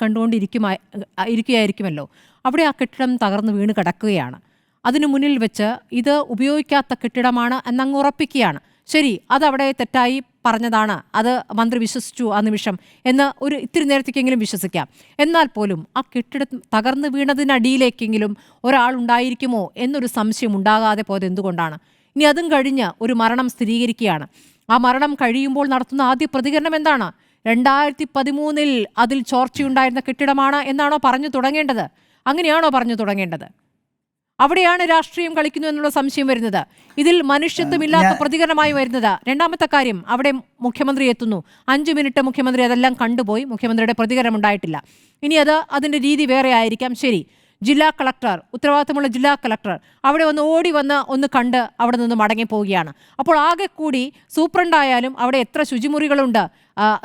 ഇരിക്കുകയായിരിക്കുമല്ലോ. അവിടെ ആ കെട്ടിടം തകർന്നു വീണ് കിടക്കുകയാണ്. അതിനു മുന്നിൽ വെച്ച് ഇത് ഉപയോഗിക്കാത്ത കെട്ടിടമാണ് എന്നങ്ങ് ഉറപ്പിക്കുകയാണ്. ശരി, അതവിടെ തെറ്റായി പറഞ്ഞതാണ്, അത് മന്ത്രി വിശ്വസിച്ചു ആ നിമിഷം എന്ന് ഒരു ഇത്തിരി നേരത്തേക്കെങ്കിലും വിശ്വസിക്കാം. എന്നാൽ പോലും ആ കെട്ടിടം തകർന്നു വീണതിനടിയിലേക്കെങ്കിലും ഒരാളുണ്ടായിരിക്കുമോ എന്നൊരു സംശയം ഉണ്ടാകാതെ പോയത് എന്തുകൊണ്ടാണ്? ഇനി അതും കഴിഞ്ഞ് ഒരു മരണം സ്ഥിരീകരിക്കുകയാണ്. ആ മരണം കഴിയുമ്പോൾ നടത്തുന്ന ആദ്യ പ്രതികരണം എന്താണ്? 2013 അതിൽ ചോർച്ചയുണ്ടായിരുന്ന കെട്ടിടമാണ് എന്നാണോ പറഞ്ഞു തുടങ്ങേണ്ടത്? അങ്ങനെയാണോ പറഞ്ഞു തുടങ്ങേണ്ടത്? അവിടെയാണ് രാഷ്ട്രീയം കളിക്കുന്നു എന്നുള്ള സംശയം വരുന്നത്. ഇതിൽ മനുഷ്യത്വമില്ലാത്ത പ്രതികരണമായി വരുന്നത്. രണ്ടാമത്തെ കാര്യം, അവിടെ മുഖ്യമന്ത്രി എത്തുന്നു. 5 മിനിറ്റ് മുഖ്യമന്ത്രി അതെല്ലാം കണ്ടുപോയി. മുഖ്യമന്ത്രിയുടെ പ്രതികരണം ഉണ്ടായിട്ടില്ല. ഇനി അതിൻ്റെ രീതി വേറെ ആയിരിക്കാം. ശരി, ജില്ലാ കളക്ടർ, ഉത്തരവാദിത്തമുള്ള ജില്ലാ കളക്ടർ അവിടെ ഓടി വന്ന് ഒന്ന് കണ്ട് അവിടെ നിന്ന് മടങ്ങിപ്പോവുകയാണ്. അപ്പോൾ ആകെ കൂടി സൂപ്രണ്ടായാലും അവിടെ എത്ര ശുചിമുറികളുണ്ട്,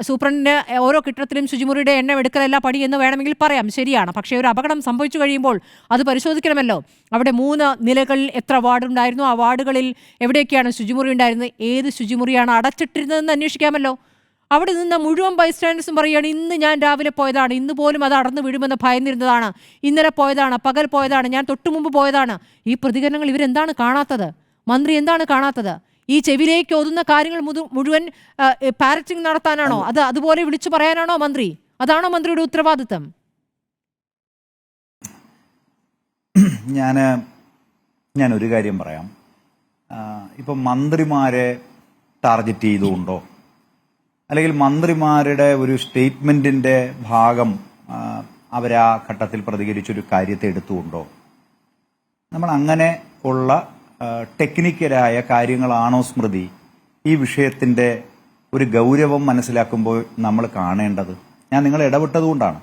സൂപ്രണ്ടിന് ഓരോ കെട്ടിടത്തിലും ശുചിമുറിയുടെ എണ്ണം എടുക്കലല്ല പടി എന്ന് വേണമെങ്കിൽ പറയാം, ശരിയാണ്. പക്ഷേ ഒരു അപകടം സംഭവിച്ചു കഴിയുമ്പോൾ അത് പരിശോധിക്കണമല്ലോ. അവിടെ 3 നിലകളിൽ എത്ര വാർഡുണ്ടായിരുന്നു, ആ വാർഡുകളിൽ എവിടെയൊക്കെയാണ് ശുചിമുറി ഉണ്ടായിരുന്നത്, ഏത് ശുചിമുറിയാണ് അടച്ചിട്ടിരുന്നതെന്ന് അന്വേഷിക്കാമല്ലോ. അവിടെ നിന്ന് മുഴുവൻ ബൈസ്റ്റാൻഡേഴ്സും പറയുകയാണ്, ഇന്ന് ഞാൻ രാവിലെ പോയതാണ്, ഇന്ന് പോലും അത് അടർന്നു വീഴുമെന്ന് ഭയന്നിരുന്നതാണ്, ഇന്നലെ പോയതാണ്, പകൽ പോയതാണ്, ഞാൻ തൊട്ടുമുമ്പ് പോയതാണ്. ഈ പ്രതികരണങ്ങൾ ഇവരെന്താണ് കാണാത്തത്? മന്ത്രി എന്താണ് കാണാത്തത്? ഈ ചെവിയിലേക്ക് ഒതുന്ന കാര്യങ്ങൾ മുഴുവൻ പാരറ്റിംഗ് നടത്താനാണോ? അതുപോലെ വിളിച്ചു പറയാനാണോ മന്ത്രി? അതാണോ മന്ത്രിയുടെ ഉത്തരവാദിത്തം? ഞാൻ ഒരു കാര്യം പറയാം. ഇപ്പം മന്ത്രിമാരെ ടാർഗറ്റ് ചെയ്തുകൊണ്ടോ അല്ലെങ്കിൽ മന്ത്രിമാരുടെ ഒരു സ്റ്റേറ്റ്മെന്റിന്റെ ഭാഗം അവരാ ഘട്ടത്തിൽ പ്രതികരിച്ചൊരു കാര്യത്തെ എടുത്തുകൊണ്ടോ നമ്മൾ അങ്ങനെ ഉള്ള ടെക്നിക്കലായ കാര്യങ്ങളാണോ സ്മൃതി ഈ വിഷയത്തിന്റെ ഒരു ഗൗരവം മനസ്സിലാക്കുമ്പോൾ നമ്മൾ കാണേണ്ടത്? ഞാൻ നിങ്ങൾ ഇടപെട്ടതുകൊണ്ടാണ്.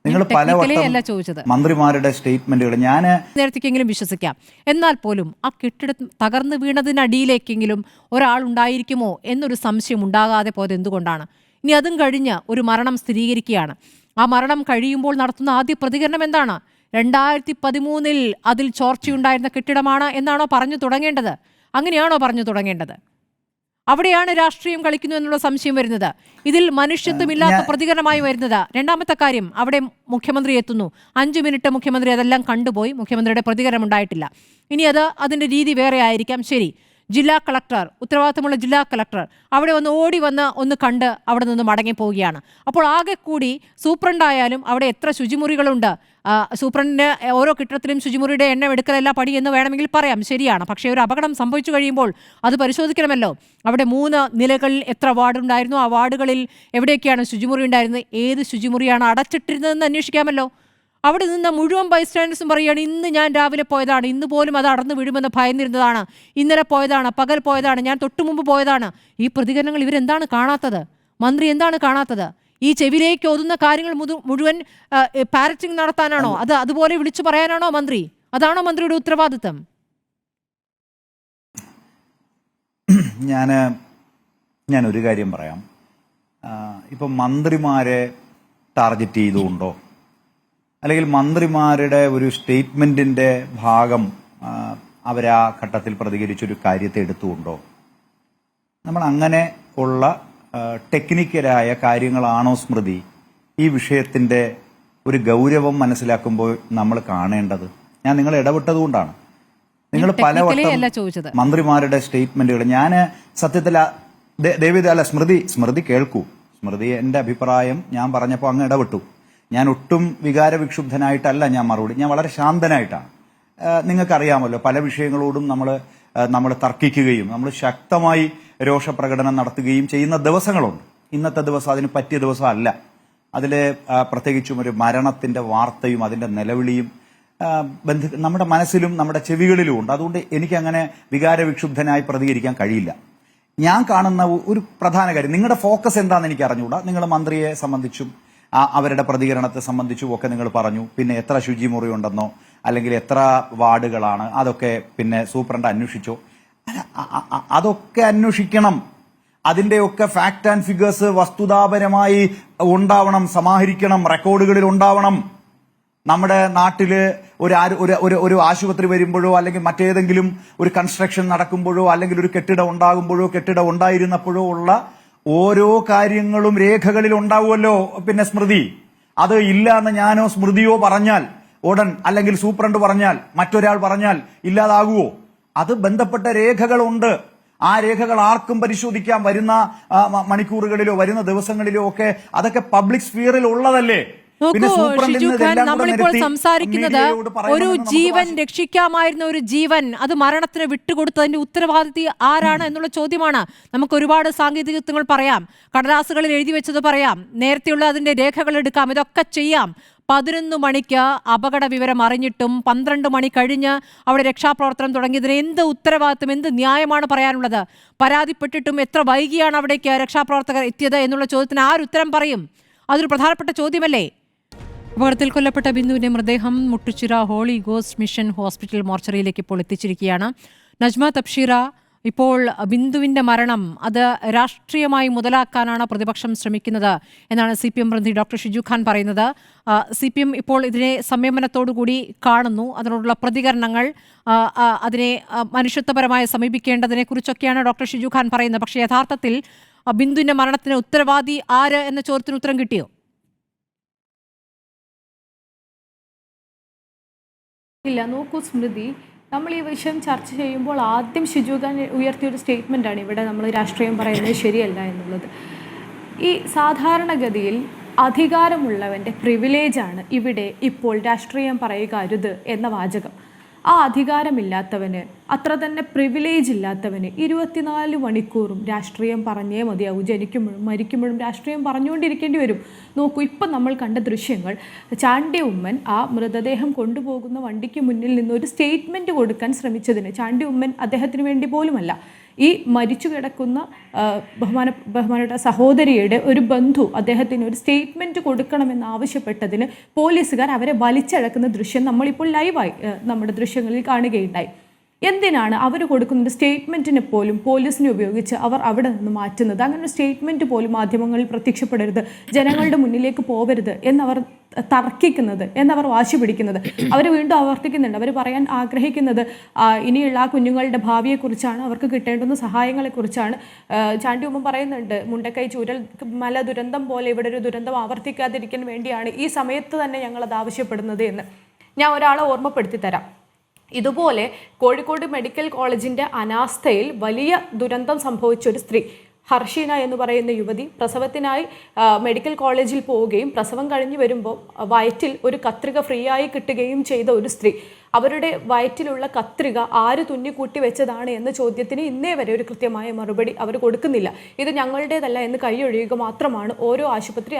നിങ്ങൾ പലവട്ടം മന്ത്രിമാരുടെ സ്റ്റേറ്റ്മെന്റുകൾ ഞാൻ നേരത്തേക്കെങ്കിലും വിശ്വസിക്കാം. എന്നാൽ പോലും ആ കെട്ടിടം തകർന്നു വീണതിനടിയിലേക്കെങ്കിലും ഒരാളുണ്ടായിരിക്കുമോ എന്നൊരു സംശയം ഉണ്ടാകാതെ പോയത് എന്തുകൊണ്ടാണ്? ഇനി അതും കഴിഞ്ഞ് ഒരു മരണം സ്ഥിരീകരിക്കുകയാണ്. ആ മരണം കഴിയുമ്പോൾ നടത്തുന്ന ആദ്യ പ്രതികരണം എന്താണ്? 2013 അതിൽ ചോർച്ചയുണ്ടായിരുന്ന കെട്ടിടമാണ് എന്നാണോ പറഞ്ഞു തുടങ്ങേണ്ടത്? അങ്ങനെയാണോ പറഞ്ഞു തുടങ്ങേണ്ടത്? അവിടെയാണ് രാഷ്ട്രീയം കളിക്കുന്നു എന്നുള്ള സംശയം വരുന്നത്. ഇതിൽ മനുഷ്യത്വമില്ലാത്ത പ്രതികരണമായി വരുന്നത്. രണ്ടാമത്തെ കാര്യം, അവിടെ മുഖ്യമന്ത്രി എത്തുന്നു. 5 മിനിറ്റ് മുഖ്യമന്ത്രി അതെല്ലാം കണ്ടുപോയി. മുഖ്യമന്ത്രിയുടെ പ്രതികരണം ഉണ്ടായിട്ടില്ല. ഇനി അതിൻ്റെ രീതി വേറെ ആയിരിക്കാം. ശരി, ജില്ലാ കളക്ടർ, ഉത്തരവാദിത്തമുള്ള ജില്ലാ കളക്ടർ അവിടെ ഓടി വന്ന് ഒന്ന് കണ്ട് അവിടെ നിന്ന് മടങ്ങിപ്പോവുകയാണ്. അപ്പോൾ ആകെ കൂടി സൂപ്രണ്ടായാലും അവിടെ എത്ര ശുചിമുറികളുണ്ട്, സൂപ്രണ്ടിന് ഓരോ കെട്ടിടത്തിലും ശുചിമുറിയുടെ എണ്ണം എടുക്കലല്ല പടി എന്ന് വേണമെങ്കിൽ പറയാം, ശരിയാണ്. പക്ഷേ ഒരു അപകടം സംഭവിച്ചു കഴിയുമ്പോൾ അത് പരിശോധിക്കണമല്ലോ. അവിടെ 3 നിലകളിൽ എത്ര വാർഡുണ്ടായിരുന്നു, ആ വാർഡുകളിൽ എവിടെയൊക്കെയാണ് ശുചിമുറി ഉണ്ടായിരുന്നത്, ഏത് ശുചിമുറിയാണ് അടച്ചിട്ടിരുന്നതെന്ന് അന്വേഷിക്കാമല്ലോ. അവിടെ നിന്ന് മുഴുവൻ ബൈസ്റ്റാൻഡേഴ്സും പറയുകയാണ്, ഇന്ന് ഞാൻ രാവിലെ പോയതാണ്, ഇന്ന് പോലും അത് അടർന്നു വീഴുമെന്ന് ഭയന്നിരുന്നതാണ്, ഇന്നലെ പോയതാണ്, പകൽ പോയതാണ്, ഞാൻ തൊട്ടുമുമ്പ് പോയതാണ്. ഈ പ്രതികരണങ്ങൾ ഇവരെന്താണ് കാണാത്തത്? മന്ത്രി എന്താണ് കാണാത്തത്? ഈ ചെവിയിലേക്ക് ഒതുന്ന കാര്യങ്ങൾ മുഴുവൻ പാരറ്റിംഗ് നടത്താനാണോ? അതുപോലെ വിളിച്ചു പറയാനാണോ മന്ത്രി? അതാണോ മന്ത്രിയുടെ ഉത്തരവാദിത്തം? ഞാൻ ഒരു കാര്യം പറയാം. ഇപ്പം മന്ത്രിമാരെ ടാർഗറ്റ് ചെയ്തുകൊണ്ടോ അല്ലെങ്കിൽ മന്ത്രിമാരുടെ ഒരു സ്റ്റേറ്റ്മെന്റിന്റെ ഭാഗം അവരാ ഘട്ടത്തിൽ പ്രതികരിച്ചൊരു കാര്യത്തെ എടുത്തുകൊണ്ടോ നമ്മൾ അങ്ങനെ ഉള്ള ടെക്നിക്കലായ കാര്യങ്ങളാണോ സ്മൃതി ഈ വിഷയത്തിന്റെ ഒരു ഗൗരവം മനസ്സിലാക്കുമ്പോൾ നമ്മൾ കാണേണ്ടത്? ഞാൻ നിങ്ങൾ ഇടപെട്ടതുകൊണ്ടാണ്. നിങ്ങൾ technically അല്ല പലവട്ടം ചോദിച്ചത്. മന്ത്രിമാരുടെ സ്റ്റേറ്റ്മെന്റുകൾ ഞാൻ സത്യത്തിൽ ദേവിത അല്ല സ്മൃതി കേൾക്കൂ. സ്മൃതി എന്റെ അഭിപ്രായം ഞാൻ പറഞ്ഞപ്പോൾ അങ്ങ് ഇടപെട്ടു. ഞാൻ ഒട്ടും വികാരവിക്ഷുബ്ധനായിട്ടല്ല ഞാൻ മറുപടി, ഞാൻ വളരെ ശാന്തനായിട്ടാണ്. നിങ്ങൾക്കറിയാമല്ലോ പല വിഷയങ്ങളോടും നമ്മൾ തർക്കിക്കുകയും നമ്മൾ ശക്തമായി രോഷപ്രകടനം നടത്തുകയും ചെയ്യുന്ന ദിവസങ്ങളുണ്ട്. ഇന്നത്തെ ദിവസം അതിന് പറ്റിയ ദിവസമല്ല. അതിൽ പ്രത്യേകിച്ചും ഒരു മരണത്തിന്റെ വാർത്തയും അതിന്റെ നിലവിളിയും നമ്മുടെ മനസ്സിലും നമ്മുടെ ചെവികളിലും ഉണ്ട്. അതുകൊണ്ട് എനിക്കങ്ങനെ വികാരവിക്ഷുബ്ധനായി പ്രതികരിക്കാൻ കഴിയില്ല. ഞാൻ കാണുന്ന ഒരു പ്രധാന കാര്യം, നിങ്ങളുടെ ഫോക്കസ് എന്താണെന്ന് എനിക്ക് അറിഞ്ഞുകൂടാ. നിങ്ങൾ മന്ത്രിയെ സംബന്ധിച്ചും അവരുടെ പ്രതികരണത്തെ സംബന്ധിച്ചും ഒക്കെ നിങ്ങൾ പറഞ്ഞു. പിന്നെ എത്ര ശുചിമുറി ഉണ്ടെന്നോ അല്ലെങ്കിൽ എത്ര വാർഡുകളാണ് അതൊക്കെ പിന്നെ സൂപ്രണ്ട് അന്വേഷിച്ചോ? അതൊക്കെ അന്വേഷിക്കണം. അതിന്റെയൊക്കെ ഫാക്ട് ആൻഡ് ഫിഗേഴ്സ് വസ്തുതാപരമായി ഉണ്ടാവണം, സമാഹരിക്കണം, റെക്കോർഡുകളിൽ ഉണ്ടാവണം. നമ്മുടെ നാട്ടില് ഒരു ആശുപത്രി വരുമ്പോഴോ അല്ലെങ്കിൽ മറ്റേതെങ്കിലും ഒരു കൺസ്ട്രക്ഷൻ നടക്കുമ്പോഴോ അല്ലെങ്കിൽ ഒരു കെട്ടിടം ഉണ്ടാകുമ്പോഴോ കെട്ടിടം ഉണ്ടായിരുന്നപ്പോഴോ ഉള്ള ഓരോ കാര്യങ്ങളും രേഖകളിൽ ഉണ്ടാവുമല്ലോ. പിന്നെ സ്മൃതി, അത് ഇല്ല എന്ന് ഞാനോ സ്മൃതിയോ പറഞ്ഞാൽ ഉടൻ, അല്ലെങ്കിൽ സൂപ്രണ്ട് പറഞ്ഞാൽ, മറ്റൊരാൾ പറഞ്ഞാൽ ഇല്ലാതാകുവോ? അത് ബന്ധപ്പെട്ട രേഖകളുണ്ട്. ആ രേഖകൾ ആർക്കും പരിശോധിക്കാം. വരുന്ന മണിക്കൂറുകളിലോ വരുന്ന ദിവസങ്ങളിലോ ഒക്കെ അതൊക്കെ പബ്ലിക് സ്ഫിയറിൽ ഉള്ളതല്ലേ. നോക്കൂ ഷിജു ഖാൻ, നമ്മളിപ്പോൾ സംസാരിക്കുന്നത് ഒരു ജീവൻ രക്ഷിക്കാമായിരുന്ന ഒരു ജീവൻ അത് മരണത്തിന് വിട്ടുകൊടുത്തതിന്റെ ഉത്തരവാദിത്വ ആരാണ് എന്നുള്ള ചോദ്യമാണ്. നമുക്ക് ഒരുപാട് സാങ്കേതികത്വങ്ങൾ പറയാം, കടലാസുകളിൽ എഴുതി വെച്ചത് പറയാം, നേരത്തെയുള്ള അതിന്റെ രേഖകൾ എടുക്കാം, ഇതൊക്കെ ചെയ്യാം. 11 മണിക്ക് അപകട വിവരം അറിഞ്ഞിട്ടും 12 മണി കഴിഞ്ഞ് അവിടെ രക്ഷാപ്രവർത്തനം തുടങ്ങിയതിന് എന്ത് ഉത്തരവാദിത്വം, എന്ത് ന്യായമാണ് പറയാനുള്ളത്? പരാതിപ്പെട്ടിട്ടും എത്ര വൈകിയാണ് അവിടേക്ക് രക്ഷാപ്രവർത്തകർ എത്തിയത് എന്നുള്ള ചോദ്യത്തിന് ആരുത്തരം പറയും? അതൊരു പ്രധാനപ്പെട്ട ചോദ്യമല്ലേ? അപകടത്തിൽ കൊല്ലപ്പെട്ട ബിന്ദുവിന്റെ മൃതദേഹം Muttuchira holy ghost mission hospital മോർച്ചറിയിലേക്ക് ഇപ്പോൾ എത്തിച്ചിരിക്കുകയാണ്. നജ്മ തബ്ഷീറ, ഇപ്പോൾ ബിന്ദുവിന്റെ മരണം അത് രാഷ്ട്രീയമായി മുതലാക്കാനാണ് പ്രതിപക്ഷം ശ്രമിക്കുന്നത് എന്നാണ് CPM പ്രതിനിധി ഡോക്ടർ ഷിജു ഖാൻ പറയുന്നത്. CPM ഇപ്പോൾ ഇതിനെ സംയമനത്തോടുകൂടി കാണുന്നു. അതിനോടുള്ള പ്രതികരണങ്ങൾ, അതിനെ മനുഷ്യത്വപരമായി സമീപിക്കേണ്ടതിനെ കുറിച്ചൊക്കെയാണ് ഡോക്ടർ ഷിജു ഖാൻ പറയുന്നത്. പക്ഷേ യഥാർത്ഥത്തിൽ ബിന്ദുവിന്റെ മരണത്തിന് ഉത്തരവാദി ആര് എന്ന ചോദ്യത്തിന് ഉത്തരം കിട്ടിയോ? ഇല്ല. നോക്കൂ സ്മൃതി, നമ്മൾ ഈ വിഷയം ചർച്ച ചെയ്യുമ്പോൾ ആദ്യം ഷിജു ഖാൻ ഉയർത്തിയൊരു സ്റ്റേറ്റ്മെൻറ്റാണ് ഇവിടെ നമ്മൾ രാഷ്ട്രീയം പറയുന്നത് ശരിയല്ല എന്നുള്ളത്. ഈ സാധാരണഗതിയിൽ അധികാരമുള്ളവൻ്റെ പ്രിവിലേജാണ് ഇവിടെ ഇപ്പോൾ രാഷ്ട്രീയം പറയുക അരുത് എന്ന വാചകം. ആ അധികാരമില്ലാത്തവന്, അത്ര തന്നെ പ്രിവിലേജ് ഇല്ലാത്തവന് 24 മണിക്കൂറും രാഷ്ട്രീയം പറഞ്ഞേ മതിയാവൂ. ജനിക്കുമ്പോഴും മരിക്കുമ്പോഴും രാഷ്ട്രീയം പറഞ്ഞുകൊണ്ടിരിക്കേണ്ടി വരും. നോക്കൂ, ഇപ്പം നമ്മൾ കണ്ട ദൃശ്യങ്ങൾ, ചാണ്ടി ഉമ്മൻ ആ മൃതദേഹം കൊണ്ടുപോകുന്ന വണ്ടിക്ക് മുന്നിൽ നിന്ന് ഒരു സ്റ്റേറ്റ്മെൻറ്റ് കൊടുക്കാൻ ശ്രമിച്ചതിന്, ചാണ്ടി ഉമ്മൻ അദ്ദേഹത്തിന് വേണ്ടി പോലുമല്ല, ഈ മരിച്ചു കിടക്കുന്ന ബഹുമാനപ്പെട്ട സഹോദരിയുടെ ഒരു ബന്ധു അദ്ദേഹത്തിന് ഒരു സ്റ്റേറ്റ്മെൻറ്റ് കൊടുക്കണമെന്ന് ആവശ്യപ്പെട്ടതിന് പോലീസുകാർ അവരെ വലിച്ചഴക്കുന്ന ദൃശ്യം നമ്മളിപ്പോൾ ലൈവായി നമ്മുടെ ദൃശ്യങ്ങളിൽ കാണുകയുണ്ടായി. എന്തിനാണ് അവർ കൊടുക്കുന്ന സ്റ്റേറ്റ്മെൻറ്റിനെ പോലും പോലീസിനെ ഉപയോഗിച്ച് അവർ അവിടെ നിന്ന് മാറ്റുന്നത്? അങ്ങനെ ഒരു സ്റ്റേറ്റ്മെൻറ്റ് പോലും മാധ്യമങ്ങളിൽ പ്രത്യക്ഷപ്പെടരുത്, ജനങ്ങളുടെ മുന്നിലേക്ക് പോകരുത് എന്നവർ തർക്കിക്കുന്നത്, എന്നവർ വാശി പിടിക്കുന്നത്. അവർ വീണ്ടും ആവർത്തിക്കുന്നുണ്ട്. അവർ പറയാൻ ആഗ്രഹിക്കുന്നത് ഇനിയുള്ള ആ കുഞ്ഞുങ്ങളുടെ ഭാവിയെക്കുറിച്ചാണ്, അവർക്ക് കിട്ടേണ്ടുന്ന സഹായങ്ങളെക്കുറിച്ചാണ്. ചാണ്ടി ഉമ്മൻ പറയുന്നുണ്ട്, മുണ്ടക്കൈ ചൂരൽ മല ദുരന്തം പോലെ ഇവിടെ ഒരു ദുരന്തം ആവർത്തിക്കാതിരിക്കാൻ വേണ്ടിയാണ് ഈ സമയത്ത് തന്നെ ഞങ്ങളത് ആവശ്യപ്പെടുന്നത് എന്ന്. ഞാൻ ഒരാളെ ഓർമ്മപ്പെടുത്തി തരാം. ഇതുപോലെ കോഴിക്കോട് മെഡിക്കൽ കോളേജിൻ്റെ അനാസ്ഥയിൽ വലിയ ദുരന്തം സംഭവിച്ച ഒരു സ്ത്രീ, ഹർഷീന എന്ന് പറയുന്ന യുവതി, പ്രസവത്തിനായി മെഡിക്കൽ കോളേജിൽ പോവുകയും പ്രസവം കഴിഞ്ഞ് വരുമ്പോൾ വയറ്റിൽ ഒരു കത്രിക ഫ്രീ ആയി കിട്ടുകയും ചെയ്ത ഒരു സ്ത്രീ. അവരുടെ വയറ്റിലുള്ള കത്രിക ആര് തുന്നിക്കൂട്ടി വെച്ചതാണ് എന്ന ചോദ്യത്തിന് ഇന്നേ വരെ ഒരു കൃത്യമായ മറുപടി അവർ കൊടുക്കുന്നില്ല. ഇത് ഞങ്ങളുടേതല്ല എന്ന് കൈയൊഴിയുക മാത്രമാണ് ഓരോ ആശുപത്രി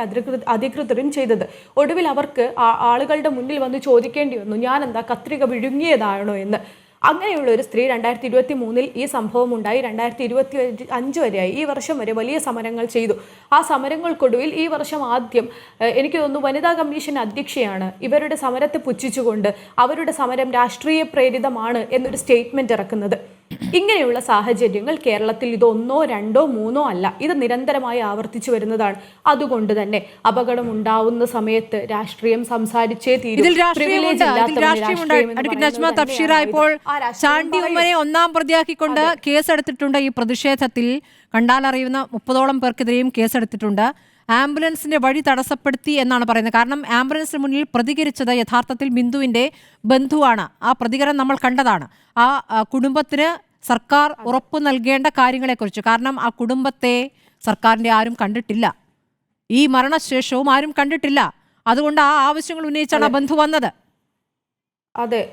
അധികൃതരും ചെയ്തത്. ഒടുവിൽ അവർക്ക് ആളുകളുടെ മുന്നിൽ വന്ന് ചോദിക്കേണ്ടി വന്നു, ഞാൻ എന്താ കത്രിക വിഴുങ്ങിയതാണോ എന്ന്. അങ്ങനെയുള്ള ഒരു സ്ത്രീ 2023 ഈ സംഭവം ഉണ്ടായി. 2025 വരെയായി, ഈ വർഷം വരെ വലിയ സമരങ്ങൾ ചെയ്തു. ആ സമരങ്ങൾക്കൊടുവിൽ ഈ വർഷം ആദ്യം എനിക്ക് തോന്നുന്നു വനിതാ കമ്മീഷൻ അധ്യക്ഷയാണ് ഇവരുടെ സമരത്തെ പുച്ഛിച്ചുകൊണ്ട് അവരുടെ സമരം രാഷ്ട്രീയ പ്രേരിതമാണ് എന്നൊരു സ്റ്റേറ്റ്മെന്റ് ഇറക്കുന്നത്. ഇങ്ങനെയുള്ള സാഹചര്യങ്ങൾ കേരളത്തിൽ ഇത് 1, 2, 3 അല്ല, ഇത് നിരന്തരമായി ആവർത്തിച്ചു വരുന്നതാണ്. അതുകൊണ്ട് തന്നെ അപകടം ഉണ്ടാവുന്ന സമയത്ത് രാഷ്ട്രീയം സംസാരിച്ചേ തീരും. ഇപ്പോൾ ചാണ്ടി ഉമ്മനെ ഒന്നാം പ്രതിയാക്കിക്കൊണ്ട് കേസെടുത്തിട്ടുണ്ട്. ഈ പ്രതിഷേധത്തിൽ കണ്ടാലറിയുന്ന 30ഓളം പേർക്കെതിരെയും കേസെടുത്തിട്ടുണ്ട്. ആംബുലൻസിന്റെ വഴി തടസ്സപ്പെടുത്തി എന്നാണ് പറയുന്നത്. കാരണം ആംബുലൻസിന് മുന്നിൽ പ്രതികരിച്ചത് യഥാർത്ഥത്തിൽ ബിന്ദുവിന്റെ ബന്ധുവാണ്. ആ പ്രതികരണം നമ്മൾ കണ്ടതാണ്. ആ കുടുംബത്തിന് സർക്കാർ ഉറപ്പു നൽകേണ്ട കാര്യങ്ങളെക്കുറിച്ച്. കാരണം ആ കുടുംബത്തെ സർക്കാരിന്റെ ആരും കണ്ടിട്ടില്ല, ഈ മരണശേഷവും ആരും കണ്ടിട്ടില്ല. അതുകൊണ്ട് ആ ആവശ്യങ്ങൾ ഉന്നയിച്ചാണ് ആ ബന്ധു വന്നത്. അതെ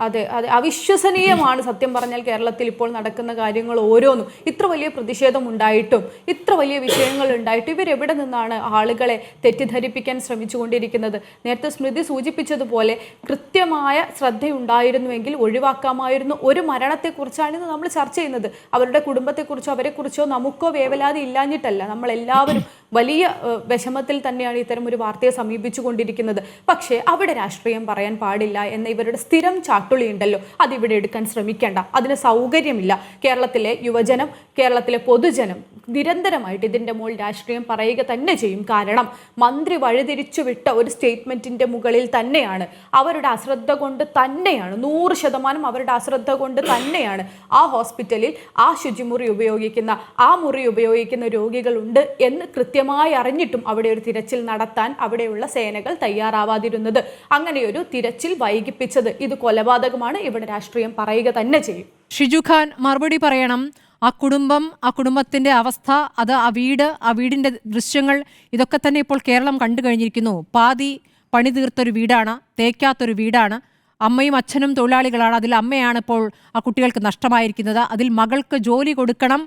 അതെ അതെ അവിശ്വസനീയമാണ് സത്യം പറഞ്ഞാൽ കേരളത്തിൽ ഇപ്പോൾ നടക്കുന്ന കാര്യങ്ങൾ ഓരോന്നും. ഇത്ര വലിയ പ്രതിഷേധം ഉണ്ടായിട്ടും ഇത്ര വലിയ വിഷയങ്ങൾ ഉണ്ടായിട്ടും ഇവരെവിടെ നിന്നാണ് ആളുകളെ തെറ്റിദ്ധരിപ്പിക്കാൻ ശ്രമിച്ചുകൊണ്ടിരിക്കുന്നത്? നേരത്തെ സ്മൃതി സൂചിപ്പിച്ചതുപോലെ കൃത്യമായ ശ്രദ്ധയുണ്ടായിരുന്നുവെങ്കിൽ ഒഴിവാക്കാമായിരുന്നു. ഒരു മരണത്തെക്കുറിച്ചാണ് ഇന്ന് നമ്മൾ ചർച്ച ചെയ്യുന്നത്. അവരുടെ കുടുംബത്തെക്കുറിച്ചോ അവരെക്കുറിച്ചോ നമുക്കോ വേവലാതി ഇല്ലാഞ്ഞിട്ടല്ല. നമ്മളെല്ലാവരും വലിയ വിഷമത്തിൽ തന്നെയാണ് ഇത്തരം ഒരു വാർത്തയെ സമീപിച്ചുകൊണ്ടിരിക്കുന്നത്. പക്ഷേ അവിടെ രാഷ്ട്രീയം പറയാൻ പാടില്ല എന്ന ഇവരുടെ സ്ഥിരം ചാട്ടുളി ഉണ്ടല്ലോ, അതിവിടെ എടുക്കാൻ ശ്രമിക്കേണ്ട. അതിന് സൗകര്യമില്ല. കേരളത്തിലെ യുവജനം, കേരളത്തിലെ പൊതുജനം നിരന്തരമായിട്ട് ഇതിൻ്റെ മുകളിൽ രാഷ്ട്രീയം പറയുക തന്നെ ചെയ്യും. കാരണം മന്ത്രി വഴിതിരിച്ചു വിട്ട ഒരു സ്റ്റേറ്റ്മെൻറ്റിൻ്റെ മുകളിൽ തന്നെയാണ്, അവരുടെ അശ്രദ്ധ കൊണ്ട് തന്നെയാണ്, 100% അവരുടെ അശ്രദ്ധ കൊണ്ട് തന്നെയാണ് ആ ഹോസ്പിറ്റലിൽ ആ ശുചിമുറി ഉപയോഗിക്കുന്ന, ആ മുറി ഉപയോഗിക്കുന്ന രോഗികളുണ്ട് എന്ന് കൃത്യമായി അറിഞ്ഞിട്ടും അവിടെ ഒരു തിരച്ചിൽ നടത്താൻ അവിടെയുള്ള സേനകൾ തയ്യാറാവാതിരുന്നത്. അങ്ങനെയൊരു തിരച്ചിൽ വൈകിപ്പിച്ചത് ഇത് കൊലപാതകമാണ്. ഇവിടെ രാഷ്ട്രീയം പറയുക തന്നെ ചെയ്യും. ഷിജു ഖാൻ മറുപടി പറയണം. ആ കുടുംബം, ആ കുടുംബത്തിന്റെ അവസ്ഥ, അത് ആ വീട്, ആ വീടിന്റെ ദൃശ്യങ്ങൾ, ഇതൊക്കെ തന്നെ ഇപ്പോൾ കേരളം കണ്ടു കഴിഞ്ഞിരിക്കുന്നു. പാതി പണി തീർത്തൊരു വീടാണ്, തേക്കാത്തൊരു വീടാണ്. അമ്മയും അച്ഛനും തൊഴിലാളികളാണ്. അതിൽ അമ്മയാണ് ഇപ്പോൾ ആ കുട്ടികൾക്ക് നഷ്ടമായിരിക്കുന്നത്. അതിൽ മകൾക്ക് ജോലി കൊടുക്കണം,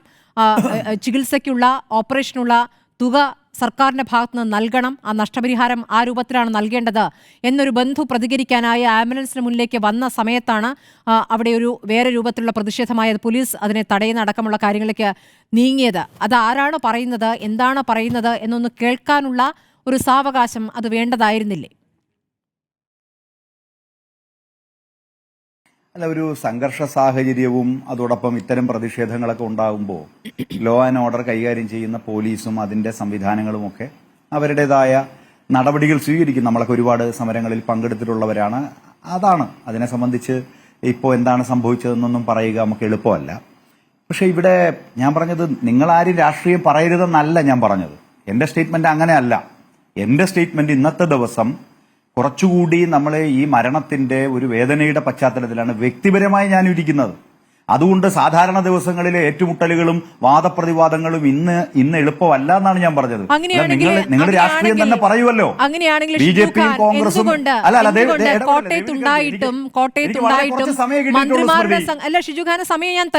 ചികിത്സയ്ക്കുള്ള, ഓപ്പറേഷനുള്ള തുക സർക്കാരിന്റെ ഭാഗത്ത് നിന്ന് നൽകണം. ആ നഷ്ടപരിഹാരം ആ രൂപത്തിലാണ് നൽകേണ്ടത് എന്നൊരു ബന്ധു പ്രതികരിക്കാനായി ആംബുലൻസിന് മുന്നിലേക്ക് വന്ന സമയത്താണ് അവിടെ ഒരു വേറെ രൂപത്തിലുള്ള പ്രതിഷേധമായത്. പോലീസ് അതിനെ തടയുന്ന അടക്കമുള്ള കാര്യങ്ങളിലേക്ക് നീങ്ങിയത്. അത് ആരാണ് പറയുന്നത്, എന്താണ് പറയുന്നത് എന്നൊന്ന് കേൾക്കാനുള്ള ഒരു സാവകാശം അത് വേണ്ടതായിരുന്നില്ലേ? അല്ല, ഒരു സംഘർഷ സാഹചര്യവും അതോടൊപ്പം ഇത്തരം പ്രതിഷേധങ്ങളൊക്കെ ഉണ്ടാകുമ്പോൾ ലോ ആൻഡ് ഓർഡർ കൈകാര്യം ചെയ്യുന്ന പോലീസും അതിന്റെ സംവിധാനങ്ങളുമൊക്കെ അവരുടേതായ നടപടികൾ സ്വീകരിക്കും. നമ്മളൊക്കെ ഒരുപാട് സമരങ്ങളിൽ പങ്കെടുത്തിട്ടുള്ളവരാണ്. അതാണ് അതിനെ സംബന്ധിച്ച് ഇപ്പോൾ എന്താണ് സംഭവിച്ചതെന്നൊന്നും പറയുക നമുക്ക് എളുപ്പമല്ല. പക്ഷെ ഇവിടെ ഞാൻ പറഞ്ഞത് നിങ്ങളാരും രാഷ്ട്രീയം പറയരുതെന്നല്ല ഞാൻ പറഞ്ഞത്. എന്റെ സ്റ്റേറ്റ്മെന്റ് അങ്ങനെയല്ല. എന്റെ സ്റ്റേറ്റ്മെന്റ് ഇന്നത്തെ ദിവസം കുറച്ചുകൂടി നമ്മൾ ഈ മരണത്തിന്റെ ഒരു വേദനയുടെ പശ്ചാത്തലത്തിലാണ് വ്യക്തിപരമായി ഞാൻ ഇരിക്കുന്നത്. അതുകൊണ്ട് സാധാരണ ദിവസങ്ങളിലെ ഏറ്റുമുട്ടലുകളും വാദപ്രതിവാദങ്ങളും ഇന്ന് എളുപ്പമല്ല എന്നാണ് ഞാൻ പറഞ്ഞത്. നിങ്ങൾ രാഷ്ട്രീയം തന്നെ പറയുമല്ലോ. ബിജെപിയും കോൺഗ്രസും കോട്ടയത്തുണ്ടായിട്ടും അല്ല ഷിജുഖാന് സമയം ഞാൻ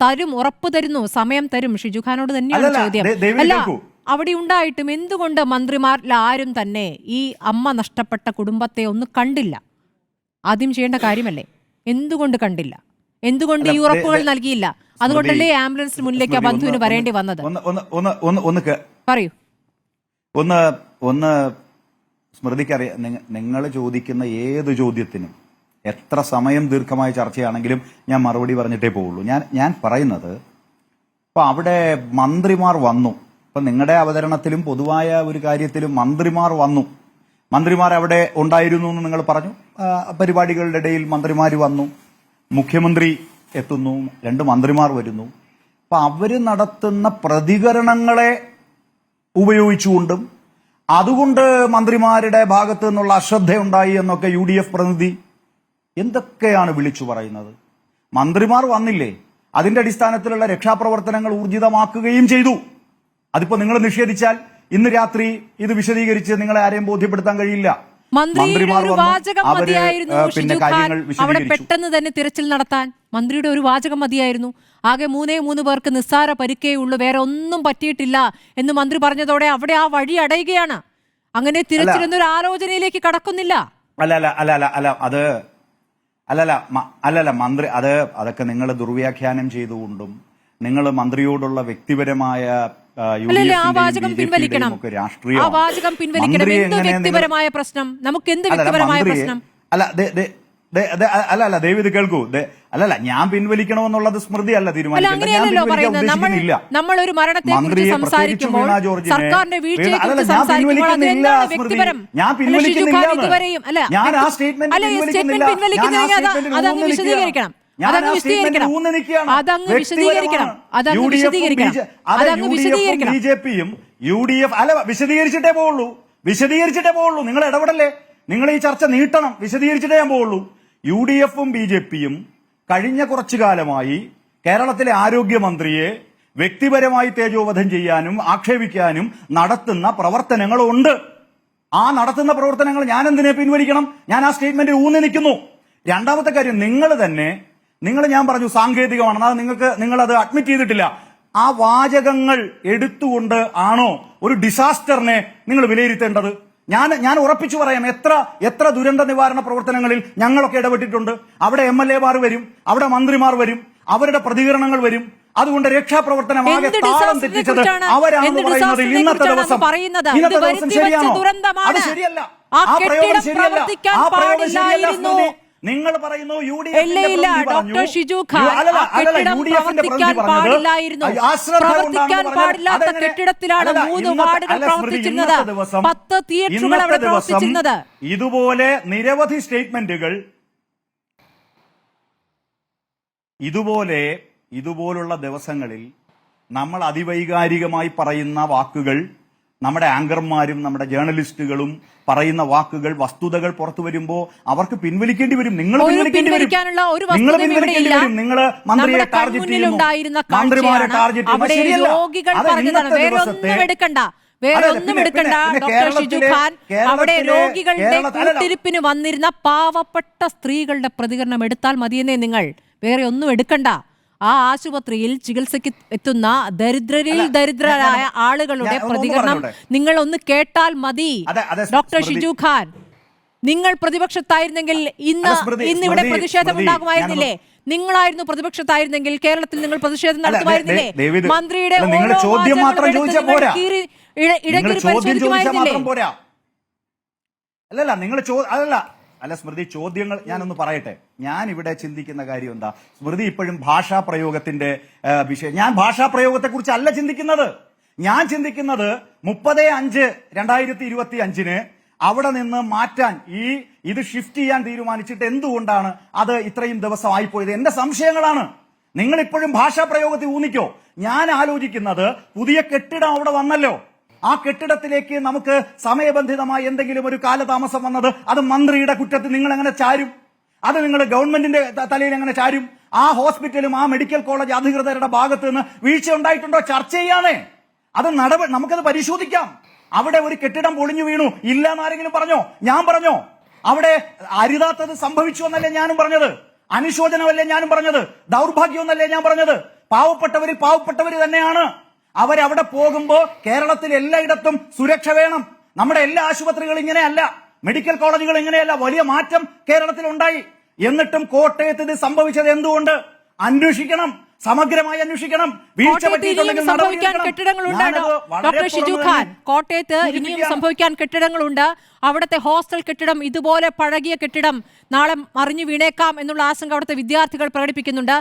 തരും, ഉറപ്പ് തരുന്നു, സമയം തരും. ഷിജുഖാനോട് തന്നെയാണ് ചോദ്യം. അല്ല, അവിടെ ഉണ്ടായിട്ടും എന്തുകൊണ്ട് മന്ത്രിമാരിൽ ആരും തന്നെ ഈ അമ്മ നഷ്ടപ്പെട്ട കുടുംബത്തെ ഒന്ന് കണ്ടില്ല? ആദ്യം ചെയ്യേണ്ട കാര്യമല്ലേ? എന്തുകൊണ്ട് കണ്ടില്ല? എന്തുകൊണ്ട് ഈ ഉറപ്പുകൾ നൽകിയില്ല? അതുകൊണ്ടല്ലേ ആംബുലൻസിന് മുന്നിലേക്ക് ബന്ധുവിന് വരേണ്ടി വന്നത്? പറയൂ. ഒന്ന് സ്മൃതിക്കറിയാം, നിങ്ങൾ ചോദിക്കുന്ന ഏത് ചോദ്യത്തിനും എത്ര സമയം ദീർഘമായ ചർച്ചയാണെങ്കിലും ഞാൻ മറുപടി പറഞ്ഞിട്ടേ പോവുള്ളൂ. ഞാൻ പറയുന്നത് ഇപ്പൊ അവിടെ മന്ത്രിമാർ വന്നു. ഇപ്പൊ നിങ്ങളുടെ അവതരണത്തിലും പൊതുവായ ഒരു കാര്യത്തിലും മന്ത്രിമാർ വന്നു. മന്ത്രിമാർ അവിടെ ഉണ്ടായിരുന്നു എന്ന് നിങ്ങൾ പറഞ്ഞു. പരിപാടികളുടെ ഇടയിൽ മന്ത്രിമാർ വന്നു, മുഖ്യമന്ത്രി എത്തുന്നു, 2 മന്ത്രിമാർ വരുന്നു. അപ്പൊ അവര് നടത്തുന്ന പ്രതികരണങ്ങളെ ഉപയോഗിച്ചുകൊണ്ടും അതുകൊണ്ട് മന്ത്രിമാരുടെ ഭാഗത്തു നിന്നുള്ള അശ്രദ്ധയുണ്ടായി എന്നൊക്കെ UDF പ്രതിനിധി എന്തൊക്കെയാണ് വിളിച്ചു പറയുന്നത്? മന്ത്രിമാർ വന്നില്ലേ, അതിന്റെ അടിസ്ഥാനത്തിലുള്ള രക്ഷാപ്രവർത്തനങ്ങൾ ഊർജിതമാക്കുകയും ചെയ്തു. അതിപ്പോ നിങ്ങൾ നിഷേധിച്ചാൽ ഇന്ന് രാത്രി ഇത് വിശദീകരിച്ച് നിങ്ങളെ ആരെയും ബോധ്യപ്പെടുത്താൻ കഴിയില്ല. മന്ത്രിമാർ അവിടെ പെട്ടെന്ന് തന്നെ തിരച്ചിൽ നടത്താൻ മന്ത്രിയുടെ ഒരു വാചകം മതിയായിരുന്നു. ആകെ 3 പേർക്ക് നിസ്സാര പരിക്കേ ഉള്ളൂ, വേറെ ഒന്നും പറ്റിയിട്ടില്ല എന്ന് മന്ത്രി പറഞ്ഞതോടെ അവിടെ ആ വഴി അടയുകയാണ്. അങ്ങനെ തിരച്ചിൽ എന്നൊരു ആലോചനയിലേക്ക് കടക്കുന്നില്ല. അല്ലല്ല മന്ത്രി അതൊക്കെ നിങ്ങൾ ദുർവ്യാഖ്യാനം ചെയ്തുകൊണ്ടും നിങ്ങൾ മന്ത്രിയോടുള്ള വ്യക്തിപരമായ വ്യക്തിപരമായ പ്രശ്നം നമുക്ക് എന്ത് വ്യക്തിപരമായ പ്രശ്നം? അല്ല ദയവ് ഇത് കേൾക്കൂ. അല്ലല്ല, ഞാൻ പിൻവലിക്കണമെന്നുള്ളത് സ്മൃതി അല്ല തീരുമാനിക്കുന്നത്. നമ്മളൊരു മരണത്തെക്കുറിച്ച് സംസാരിക്കുമ്പോൾ സർക്കാരിന്റെ വീഴ്ചയെക്കുറിച്ച് സംസാരിക്കുമ്പോൾ ഞാൻ പിൻവലിക്കുന്നില്ല. ഞാൻ ആ സ്റ്റേറ്റ്മെന്റ് അതങ്ങ് വിശദീകരിക്കണം. ഞാൻ അതങ്ങ് ആ വിശദീകരിക്കണം. സ്റ്റേറ്റ്മെന്റിൽ ഊന്നി നിൽക്കുകയാണ്. അതങ്ങ് വിശദീകരിക്കണം. അതങ്ങ് UDF ഉം വിശദീകരിക്കണം. അതങ്ങ് വിശദീകരിക്കണം. BJP-യും UDF അല്ല വിശദീകരിച്ചിട്ടേ പോവുള്ളൂ. നിങ്ങൾ ഇടപെടല്ലേ? നിങ്ങൾ ഈ ചർച്ച നീട്ടണം. വിശദീകരിച്ചിട്ടേ ഞാൻ പോവുള്ളൂ. UDF-ഉം BJP-യും കഴിഞ്ഞ കുറച്ചു കാലമായി കേരളത്തിലെ ആരോഗ്യമന്ത്രിയെ വ്യക്തിപരമായി തേജോവധം ചെയ്യാനും ആക്ഷേപിക്കാനും നടത്തുന്ന പ്രവർത്തനങ്ങളുണ്ട്. ആ നടത്തുന്ന പ്രവർത്തനങ്ങൾ ഞാൻ എന്തിനെ പിൻവലിക്കണം? ഞാൻ ആ സ്റ്റേറ്റ്മെന്റിൽ ഊന്നി നിൽക്കുന്നു. രണ്ടാമത്തെ കാര്യം, നിങ്ങൾ ഞാൻ പറഞ്ഞു സാങ്കേതികമാണെന്ന്. അത് നിങ്ങൾ അത് അഡ്മിറ്റ് ചെയ്തിട്ടില്ല. ആ വാചകങ്ങൾ എടുത്തുകൊണ്ട് ആണോ ഒരു ഡിസാസ്റ്ററിനെ നിങ്ങൾ വിലയിരുത്തേണ്ടത്? ഞാൻ ഉറപ്പിച്ചു പറയാം, എത്ര ദുരന്ത നിവാരണ പ്രവർത്തനങ്ങളിൽ ഞങ്ങളൊക്കെ ഇടപെട്ടിട്ടുണ്ട്. അവിടെ MLA-മാർ വരും, അവിടെ മന്ത്രിമാർ വരും, അവരുടെ പ്രതികരണങ്ങൾ വരും. അതുകൊണ്ട് രക്ഷാപ്രവർത്തനമാകെ താളം തെറ്റിച്ചത് അവരാണെന്ന് പറയുന്നത് ഇന്നത്തെ ദിവസം ശരിയാണോ? അത് ശരിയല്ല. ആ പ്രയോഗം ശരിയല്ല. നിങ്ങൾ പറയുന്നു ഡോക്ടർ ഷിജു ഖാൻ പ്രവർത്തിക്കാൻ പാടില്ലാത്ത കെട്ടിടത്തിലാണ് 3 വാർഡുകൾ പ്രവർത്തിച്ചിരുന്നത്, 10 തിയേറ്ററുകൾ അവിടെ പ്രവർത്തിച്ചിരുന്നത്. ഇതുപോലെ നിരവധി സ്റ്റേറ്റ്മെന്റുകൾ ഇതുപോലുള്ള ദിവസങ്ങളിൽ നമ്മൾ അതിവൈകാരികമായി പറയുന്ന വാക്കുകൾ, നമ്മുടെ ആങ്കർമാരും നമ്മുടെ ജേർണലിസ്റ്റുകളും പറയുന്ന വാക്കുകൾ, വസ്തുതകൾ പുറത്തു വരുമ്പോൾ അവർക്ക് പിൻവലിക്കേണ്ടി വരും. നിങ്ങൾ പിൻവലിക്കാനുള്ള ഒരു വസ്തുതയും ഇവിടെയില്ല. നിങ്ങൾ മന്ത്രിയെ ടാർഗറ്റ് ചെയ്യുന്നു, മന്ത്രിമാരെ ടാർഗറ്റ് ചെയ്യുന്നു. രോഗികൾ പറഞ്ഞതാണ്. വേറെ ഒന്നും എടുക്കണ്ട ഡോക്ടർ ഷിജു ഖാൻ. അവിടെ രോഗികളുടെ കൂട്ടിരിപ്പിന് വന്നിരുന്ന പാവപ്പെട്ട സ്ത്രീകളുടെ പ്രതികരണം എടുത്താൽ മതിയെന്നേ നിങ്ങൾ. വേറെ ഒന്നും എടുക്കണ്ട. ആ ആശുപത്രിയിൽ ചികിത്സയ്ക്ക് എത്തുന്ന ദരിദ്രരായ ആളുകളുടെ പ്രതികരണം നിങ്ങൾ ഒന്ന് കേട്ടാൽ മതി. ഡോക്ടർ ഷിജു ഖാൻ, നിങ്ങൾ പ്രതിപക്ഷത്തായിരുന്നെങ്കിൽ ഇന്നിവിടെ പ്രതിഷേധം ഉണ്ടാകുമായിരുന്നില്ലേ? നിങ്ങളായിരുന്നു പ്രതിപക്ഷത്തായിരുന്നെങ്കിൽ കേരളത്തിൽ നിങ്ങൾ പ്രതിഷേധം നടത്തുമായിരുന്നില്ലേ? മന്ത്രിയുടെ ചോദ്യം മാത്രം ചോദിച്ചാൽ പോരാ. അല്ല സ്മൃതി, ചോദ്യങ്ങൾ ഞാനൊന്ന് പറയട്ടെ. ഞാൻ ഇവിടെ ചിന്തിക്കുന്ന കാര്യം എന്താ? സ്മൃതി ഇപ്പോഴും ഭാഷാ പ്രയോഗത്തിന്റെ വിഷയം. ഞാൻ ഭാഷാ പ്രയോഗത്തെ കുറിച്ച് അല്ല ചിന്തിക്കുന്നത്. ഞാൻ ചിന്തിക്കുന്നത് 30/5/2025 അവിടെ നിന്ന് മാറ്റാൻ ഇത് ഷിഫ്റ്റ് ചെയ്യാൻ തീരുമാനിച്ചിട്ട് എന്തുകൊണ്ടാണ് അത് ഇത്രയും ദിവസം ആയിപ്പോയത്? എന്റെ സംശയങ്ങളാണ്. നിങ്ങൾ ഇപ്പോഴും ഭാഷാ പ്രയോഗത്തിൽ ഊന്നിക്കോ. ഞാൻ ആലോചിക്കുന്നത് പുതിയ കെട്ടിടം അവിടെ വന്നല്ലോ, ആ കെട്ടിടത്തിലേക്ക് നമുക്ക് സമയബന്ധിതമായി എന്തെങ്കിലും ഒരു കാലതാമസം വന്നത് അത് മന്ത്രിയുടെ കുറ്റത്തിൽ നിങ്ങൾ എങ്ങനെ ചാരും? അത് നിങ്ങൾ ഗവൺമെന്റിന്റെ തലയിൽ എങ്ങനെ ചാരും? ആ ഹോസ്പിറ്റലും ആ മെഡിക്കൽ കോളേജ് അധികൃതരുടെ ഭാഗത്ത് നിന്ന് വീഴ്ച ഉണ്ടായിട്ടുണ്ടോ? ചർച്ച ചെയ്യാനേ. അത് നമുക്കത് പരിശോധിക്കാം. അവിടെ ഒരു കെട്ടിടം പൊളിഞ്ഞു വീണു ഇല്ല എന്നാരെങ്കിലും പറഞ്ഞോ? ഞാൻ പറഞ്ഞോ? അവിടെ അരുതാത്തത് സംഭവിച്ചു എന്നല്ലേ ഞാനും പറഞ്ഞത്? അനുശോചനമല്ലേ ഞാനും പറഞ്ഞത്? ദൗർഭാഗ്യം എന്നല്ലേ ഞാൻ പറഞ്ഞത്? പാവപ്പെട്ടവര് തന്നെയാണ്. അവരവിടെ പോകുമ്പോ കേരളത്തിൽ എല്ലായിടത്തും സുരക്ഷ വേണം. നമ്മുടെ എല്ലാ ആശുപത്രികളും ഇങ്ങനെയല്ല, മെഡിക്കൽ കോളേജുകൾ ഇങ്ങനെയല്ല. വലിയ മാറ്റം കേരളത്തിൽ ഉണ്ടായി. എന്നിട്ടും കോട്ടയത്ത് ഇത് സംഭവിച്ചത് എന്തുകൊണ്ട്? അന്വേഷിക്കണം, സമഗ്രമായി അന്വേഷിക്കണം. സംഭവിക്കാൻ കെട്ടിടങ്ങളുണ്ട് ഡോക്ടർ ഷിജു ഖാൻ. കോട്ടയത്ത് ഇനിയും സംഭവിക്കാൻ കെട്ടിടങ്ങളുണ്ട്. അവിടുത്തെ ഹോസ്റ്റൽ കെട്ടിടം, ഇതുപോലെ പഴകിയ കെട്ടിടം നാളെ മറിഞ്ഞു വീണേക്കാം എന്നുള്ള ആശങ്ക അവിടുത്തെ വിദ്യാർത്ഥികൾ പ്രകടിപ്പിക്കുന്നുണ്ട്.